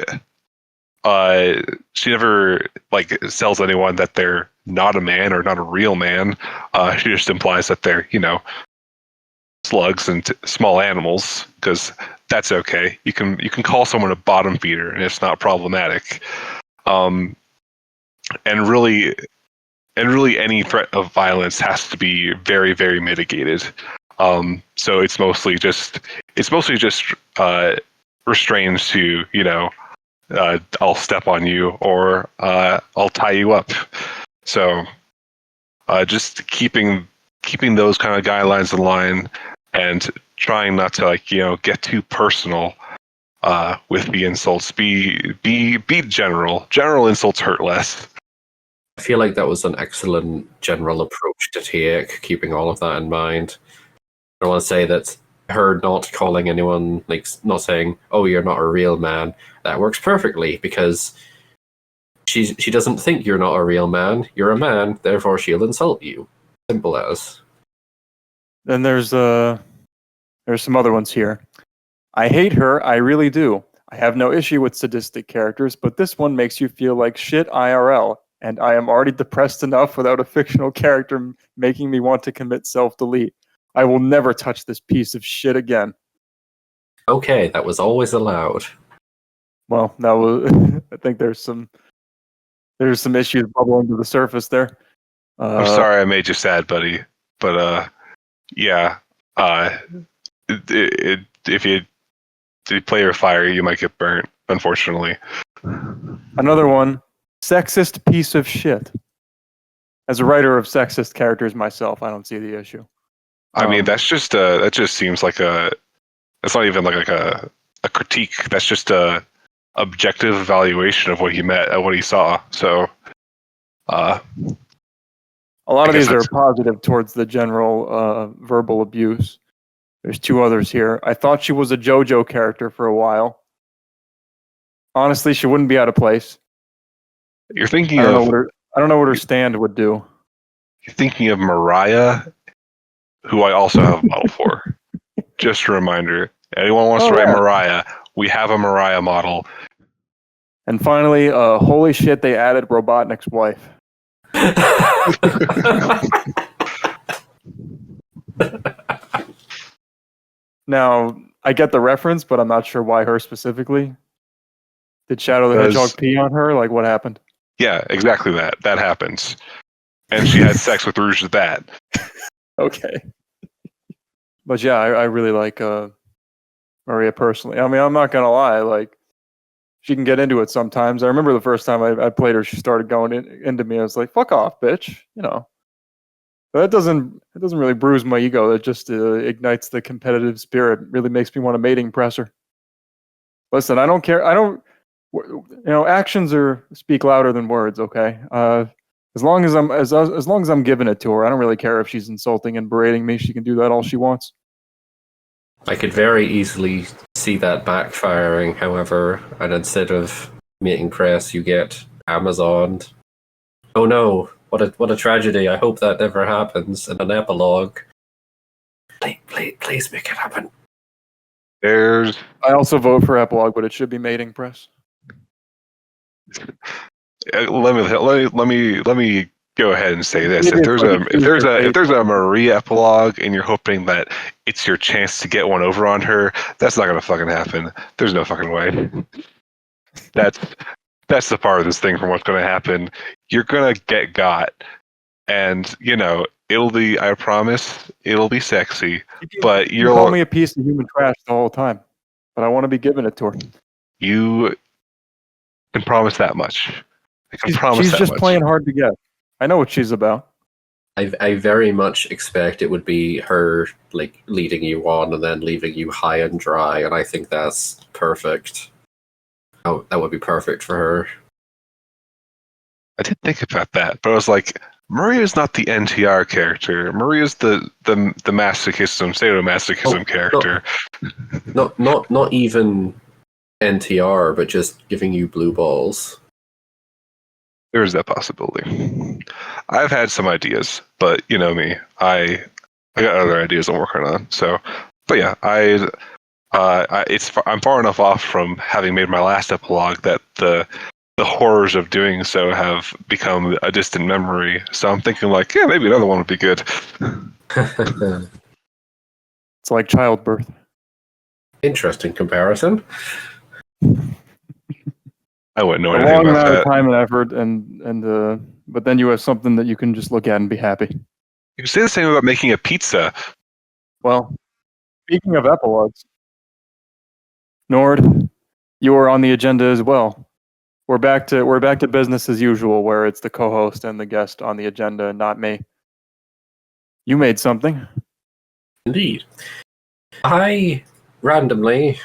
she never like tells anyone that they're not a man or not a real man. She just implies that they're, you know, slugs and small animals, because that's okay. You can call someone a bottom feeder and it's not problematic. And really any threat of violence has to be very, very mitigated. So it's mostly just restrained to, you know, I'll step on you or I'll tie you up. So just keeping those kind of guidelines in line and trying not to, like, you know, get too personal with the insults. Be general. General insults hurt less. I feel like that was an excellent general approach to take, keeping all of that in mind. I want to say that her not calling anyone, like, not saying, "Oh, you're not a real man," that works perfectly, because she doesn't think you're not a real man. You're a man, therefore she'll insult you. Simple as. Then there's some other ones here. I hate her, I really do. I have no issue with sadistic characters, but this one makes you feel like shit IRL, and I am already depressed enough without a fictional character making me want to commit self-delete. I will never touch this piece of shit again. Okay, that was always allowed. Well, that was. I think there's some issues bubbling to the surface there. I'm sorry I made you sad, buddy, but yeah, if you play your fire, you might get burnt, unfortunately. Another one, sexist piece of shit. As a writer of sexist characters myself, I don't see the issue. I mean, that just seems like that's not even like a critique. That's just a objective evaluation of what he saw. So, a lot of these are positive towards the general verbal abuse. There's two others here. I thought she was a JoJo character for a while. Honestly, she wouldn't be out of place. You're thinking I don't know what her stand would do. You're thinking of Mariah, who I also have a model for. Just a reminder. Anyone wants to write Mariah, we have a Mariah model. And finally, holy shit, they added Robotnik's wife. Now, I get the reference, but I'm not sure why her specifically. Did Shadow the Hedgehog pee on her? Like, what happened? Yeah, exactly that. That happens. And she had sex with Rouge the Bat. Okay. But yeah, I really like Maria personally. I mean, I'm not going to lie. Like, she can get into it sometimes. I remember the first time I played her, she started going into me. I was like, fuck off, bitch. You know. But it doesn't really bruise my ego. It just ignites the competitive spirit. It really makes me want to mating press her. Listen, I don't care. Actions speak louder than words. Okay. As long as I'm giving it to her, I don't really care if she's insulting and berating me. She can do that all she wants. I could very easily see that backfiring, however, and instead of mating press, you get Amazoned. Oh no, what a tragedy. I hope that never happens in an epilogue. Please make it happen. I also vote for epilogue, but it should be mating press. Let me go ahead and say this: if there's a Marie epilogue and you're hoping that it's your chance to get one over on her, that's not gonna fucking happen. There's no fucking way. That's the part of this thing from what's gonna happen. You're gonna get got, and it'll be. I promise, it'll be sexy. But you call me a piece of human trash the whole time. but I want to be giving it to her. You can promise that much. I can promise She's that just much. playing hard to get. I know what she's about. I very much expect it would be her like leading you on and then leaving you high and dry, and I think that's perfect. Oh, that would be perfect for her. I did think about that, but I was like, Maria's not the NTR character. Maria's the masochism, sadomasochism character. Not even NTR, but just giving you blue balls. There is that possibility. I've had some ideas, but you know me, I got other ideas I'm working on. So, but yeah, I'm far enough off from having made my last epilogue that the horrors of doing so have become a distant memory. So I'm thinking like, yeah, maybe another one would be good. It's like childbirth. Interesting comparison. I wouldn't know A anything long about amount that. of time and effort, but then you have something that you can just look at and be happy. You can say the same about making a pizza. Well, speaking of epilogues, Nord, you are on the agenda as well. We're back to business as usual, where it's the co-host and the guest on the agenda, and not me. You made something. Indeed. I randomly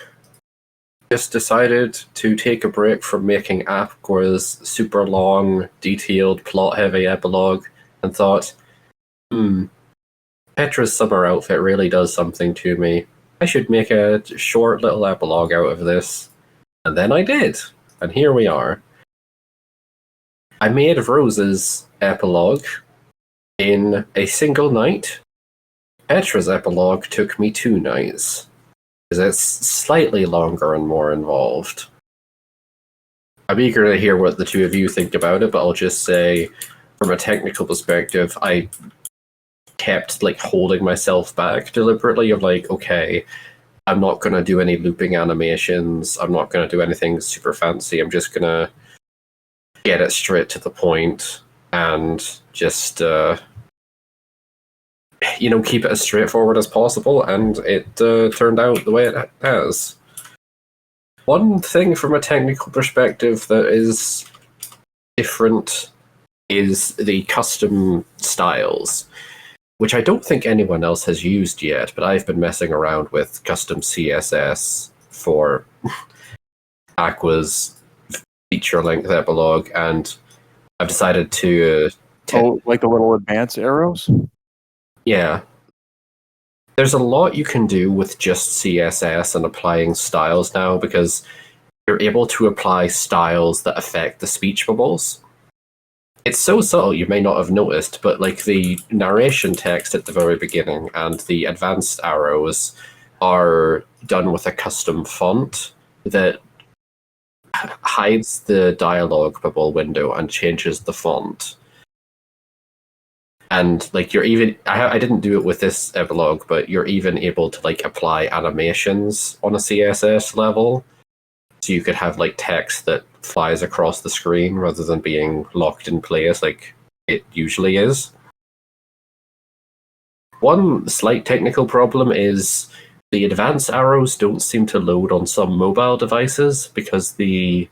just decided to take a break from making Aqua's super long, detailed, plot-heavy epilogue and thought, Petra's summer outfit really does something to me. I should make a short little epilogue out of this. And then I did. And here we are. I made Rose's epilogue in a single night. Petra's epilogue took me 2 nights. Because it's slightly longer and more involved. I'm eager to hear what the two of you think about it, but I'll just say, from a technical perspective, I kept like holding myself back deliberately of like, okay, I'm not going to do any looping animations, I'm not going to do anything super fancy, I'm just going to get it straight to the point and just keep it as straightforward as possible, and it turned out the way it has. One thing from a technical perspective that is different is the custom styles, which I don't think anyone else has used yet, but I've been messing around with custom CSS for Aqua's feature-length epilogue, and I've decided to... like the little advanced arrows? Yeah. There's a lot you can do with just CSS and applying styles now, because you're able to apply styles that affect the speech bubbles. It's so subtle you may not have noticed, but like the narration text at the very beginning and the advanced arrows are done with a custom font that hides the dialogue bubble window and changes the font. And like you're even, I didn't do it with this epilogue, but you're even able to like apply animations on a CSS level. So you could have like text that flies across the screen rather than being locked in place like it usually is. One slight technical problem is the advanced arrows don't seem to load on some mobile devices because the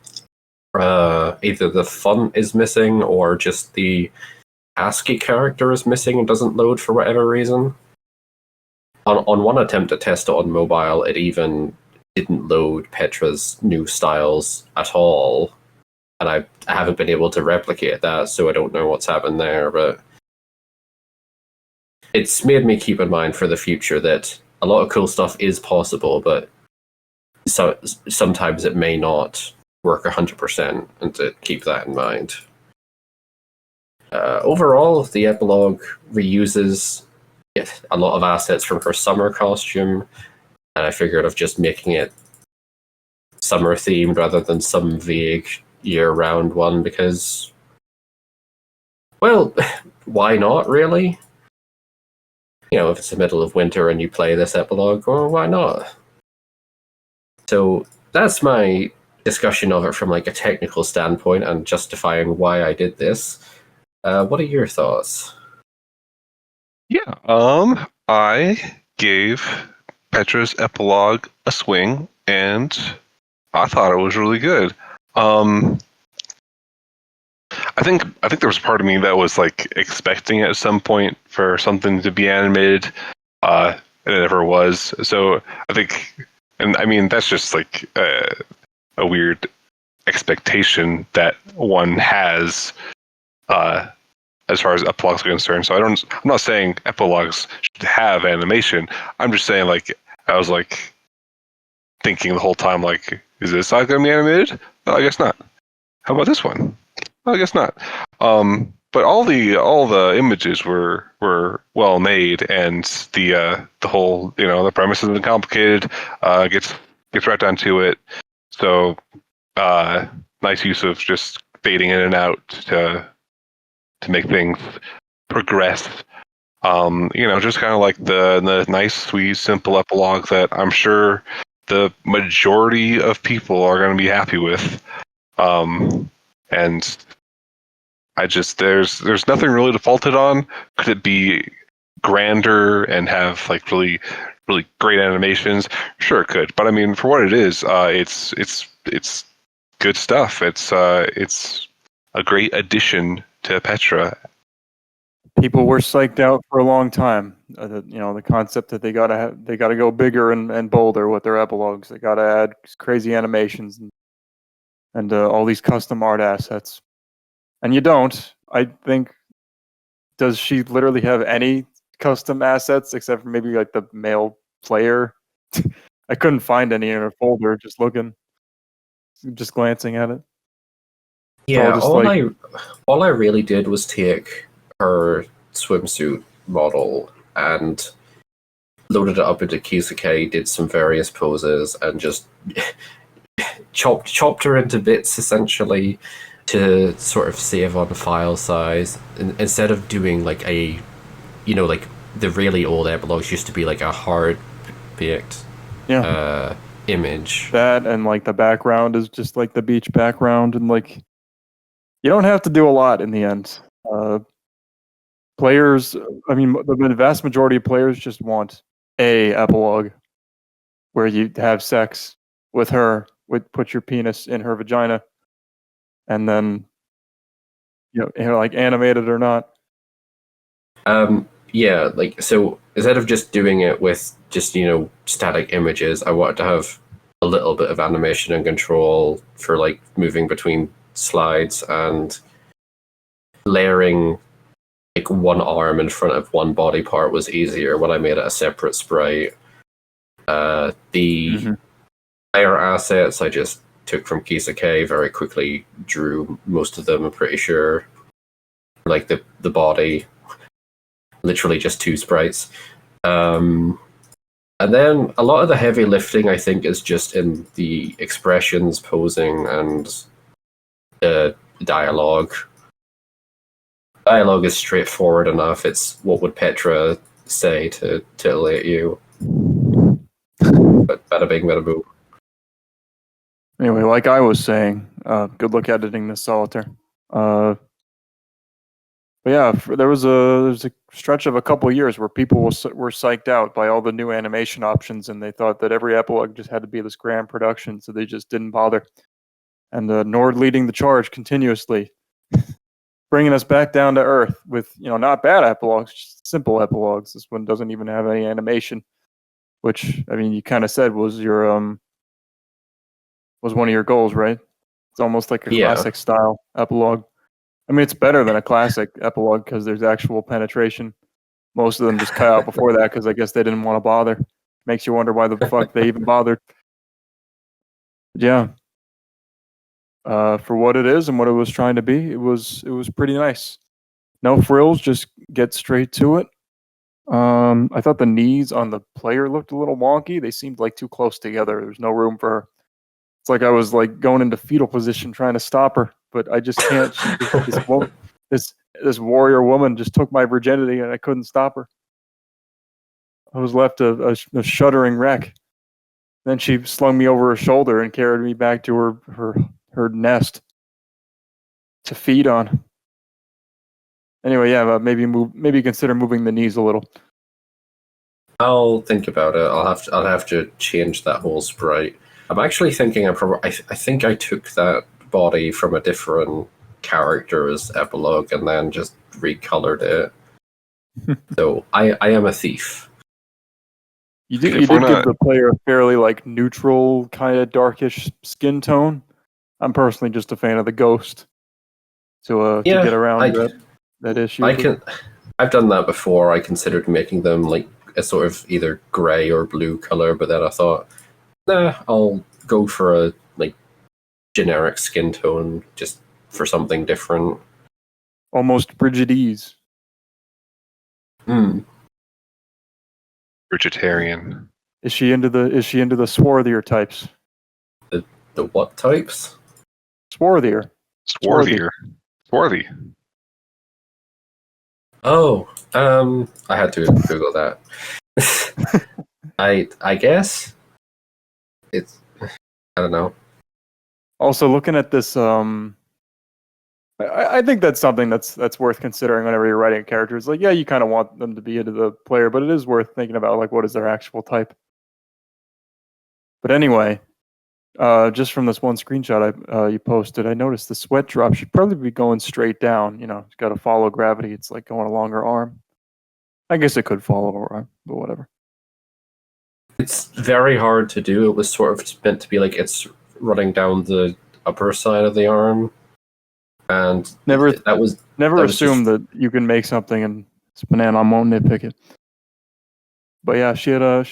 either the font is missing or just the ASCII character is missing and doesn't load for whatever reason. On one attempt to test it on mobile, it even didn't load Petra's new styles at all, and I haven't been able to replicate that, so I don't know what's happened there, but it's made me keep in mind for the future that a lot of cool stuff is possible, but sometimes it may not work 100%, and to keep that in mind. Overall, the epilogue reuses a lot of assets from her summer costume, and I figured of just making it summer themed rather than some vague year-round one because, well, why not, really? You know, if it's the middle of winter and you play this epilogue, well, why not? So that's my discussion of it from like a technical standpoint and justifying why I did this. What are your thoughts? Yeah, I gave Petra's epilogue a swing. and I thought it was really good. I think there was a part of me that was like expecting at some point for something to be animated, and it never was. So I think, and I mean that's just like a weird expectation that one has as far as epilogues are concerned. So I'm not saying epilogues should have animation. I'm just saying like I was like thinking the whole time like, is this not going to be animated? No, I guess not. How about this one? I guess not. But all the images were well made, and the whole the premise isn't complicated. Gets right down to it. So nice use of just fading in and out to make things progress. Just kind of like the nice, sweet, simple epilogue that I'm sure the majority of people are going to be happy with. And I just there's nothing really to fault it on. Could it be grander and have like really great animations? Sure, it could. But I mean, for what it is, it's good stuff. It's a great addition to Petra. People were psyched out for a long time. The concept that they gotta go bigger and bolder with their epilogues. They gotta add crazy animations and all these custom art assets. And you don't. I think. Does she literally have any custom assets except for maybe like the male player? I couldn't find any in her folder. Just glancing at it. Yeah, all I really did was take her swimsuit model and loaded it up into Kisake, did some various poses, and just chopped her into bits essentially to sort of save on file size. Instead of doing like like the really old epilogues used to be like a hard baked image. That and like the background is just like the beach background, and like you don't have to do a lot in the end. Players, I mean, the vast majority of players just want a epilogue where you have sex with her, put your penis in her vagina, and then like animated or not. Yeah, like so instead of just doing it with just static images, I wanted to have a little bit of animation and control for like moving between slides and layering like one arm in front of one body part was easier when I made it a separate sprite. The player assets I just took from Kisake, very quickly drew most of them, I'm pretty sure. Like the body, literally just 2 sprites. And then a lot of the heavy lifting, I think, is just in the expressions, posing, and the dialogue. Dialogue is straightforward enough. It's what would Petra say to titillate you. But bada bing, bada boom. Anyway, like I was saying, good luck editing this solitaire. But yeah, there was a stretch of a couple of years where people were psyched out by all the new animation options, and they thought that every epilogue just had to be this grand production, so they just didn't bother. And Nord leading the charge continuously, bringing us back down to earth with not bad epilogues, just simple epilogues. This one doesn't even have any animation, which I mean you kind of said was your was one of your goals, right? It's almost like a classic style epilogue. I mean, it's better than a classic epilogue because there's actual penetration. Most of them just cut out before that because I guess they didn't want to bother. Makes you wonder why the fuck they even bothered. But yeah. For what it is and what it was trying to be, it was pretty nice. No frills, just get straight to it. I thought the knees on the player looked a little wonky. They seemed like too close together. There's no room for her. It's like I was like going into fetal position trying to stop her, but I just can't. This warrior woman just took my virginity, and I couldn't stop her. I was left a shuddering wreck. Then she slung me over her shoulder and carried me back to her nest to feed on. Anyway, yeah, maybe consider moving the knees a little. I'll think about it. I'll have to change that whole sprite. I'm actually thinking I think I took that body from a different character's epilogue and then just recolored it. So I am a thief. You did If you we're did give not- the player a fairly like neutral kind of darkish skin tone. I'm personally just a fan of the ghost to Yeah, get around I that issue. I but- can. I've done that before. I considered making them like a sort of either grey or blue color, but then I thought, nah, I'll go for a like generic skin tone just for something different. almost Brigidese. Hmm. Vegetarian. Is she into the swarthier types? The what types? Swarthier. Swarthier. Swarthy. Oh, I had to Google that. I guess it's. I don't know. Also, looking at this, I think that's something that's worth considering whenever you're writing a character. It's like, yeah, you kind of want them to be into the player, but it is worth thinking about like what is their actual type. But anyway, just from this one screenshot you posted, I noticed the sweat drop should probably be going straight down. You know, it's got to follow gravity. It's like going along her arm. I guess it could follow her arm, but whatever. It's very hard to do. It was sort of meant to be like it's running down the upper side of the arm, and Never that was assume that you can make something and spnanon won't nitpick it. But yeah, she had a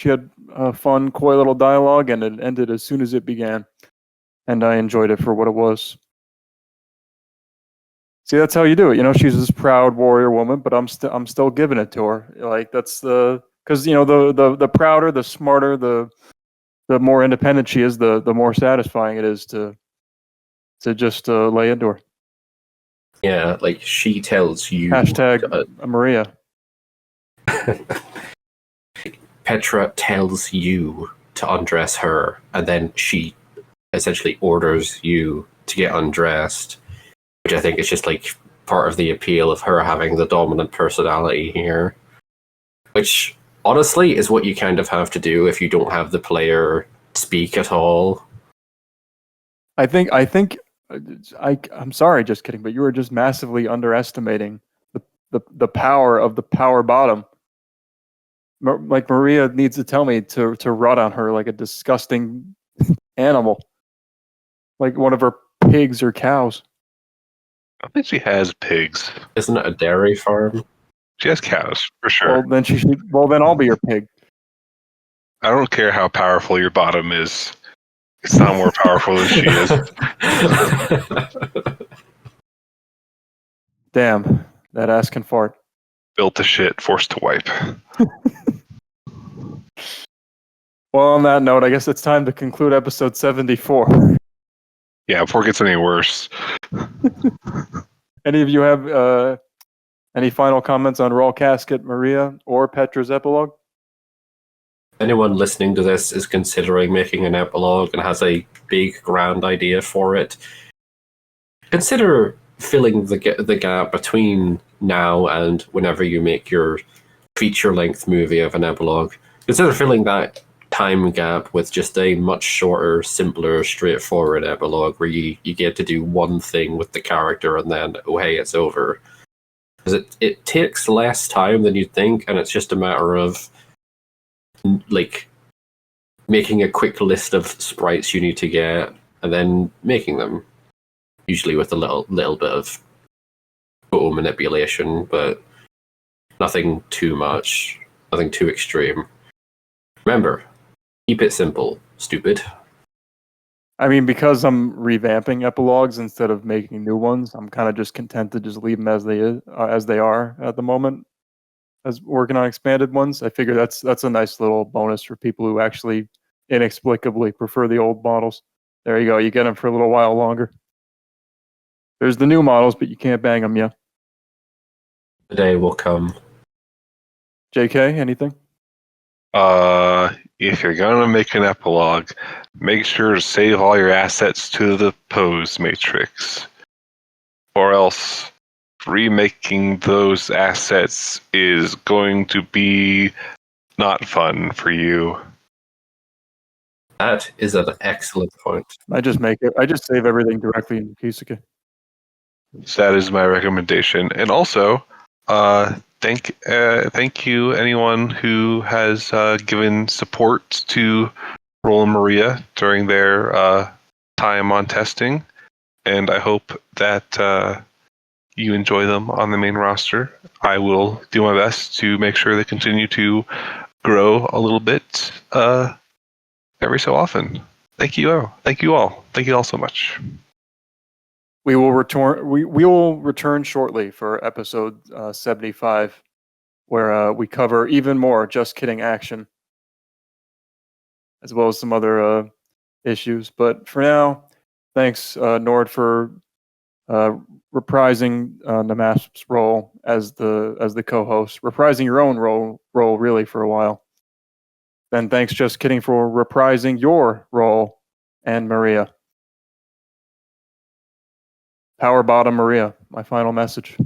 fun, coy little dialogue, and it ended as soon as it began, and I enjoyed it for what it was. See, that's how you do it. You know, she's this proud warrior woman, but I'm still giving it to her. Like that's because you know the prouder, the smarter, the more independent she is, the more satisfying it is to just lay into her. yeah. Like she tells you. Hashtag Maria. Petra tells you to undress her, and then she essentially orders you to get undressed, which I think is just like part of the appeal of her having the dominant personality here. Which honestly is what you kind of have to do if you don't have the player speak at all. I'm sorry, just kidding, but you were just massively underestimating the power of the power bottom. Like Maria needs to tell me to rot on her like a disgusting animal, like one of her pigs or cows. I don't think she has pigs. Isn't it a dairy farm? She has cows, for sure. Well, then she should. Well, then I'll be your pig. I don't care how powerful your bottom is. It's not more powerful than she is. Damn, that ass can fart. Built to shit, forced to wipe. Well, on that note, I guess it's time to conclude episode 74. Yeah, before it gets any worse. Any of you have any final comments on Raw Caskett, Maria, or Petra's epilogue? Anyone listening to this is considering making an epilogue and has a big, grand idea for it, consider filling the gap between now and whenever you make your feature-length movie of an epilogue. Consider filling that time gap with just a much shorter, simpler, straightforward epilogue where you get to do one thing with the character and then, oh hey, it's over. Because it takes less time than you'd think, and it's just a matter of like making a quick list of sprites you need to get and then making them, usually with a little bit of photo manipulation, but nothing too much, nothing too extreme. Remember, keep it simple, stupid. I mean, because I'm revamping epilogues instead of making new ones, I'm kind of just content to just leave them as they are at the moment. As working on expanded ones, I figure that's a nice little bonus for people who actually inexplicably prefer the old models. There you go. You get them for a little while longer. There's the new models, but you can't bang them yet. The day will come. JK, anything? If you're gonna make an epilogue, make sure to save all your assets to the pose matrix. Or else remaking those assets is going to be not fun for you. That is an excellent point. I just save everything directly in Kisuke. So that is my recommendation. And also, thank you anyone who has given support to Roll and Maria during their time on testing. And I hope that you enjoy them on the main roster. I will do my best to make sure they continue to grow a little bit every so often. Thank you all. Thank you all. Thank you all so much. We will return. We will return shortly for episode 75, where we cover even more Just Kidding action, as well as some other issues. But for now, thanks Nord for reprising Namasp's role as the co-host, reprising your own role really for a while. Then thanks Just Kidding for reprising your role, and Maria. Power bottom Maria, my final message.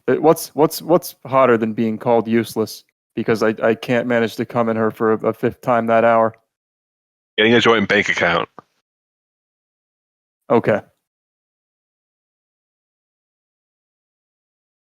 What's hotter than being called useless because I can't manage to come in her for a fifth time that hour. Getting a joint bank account. Okay.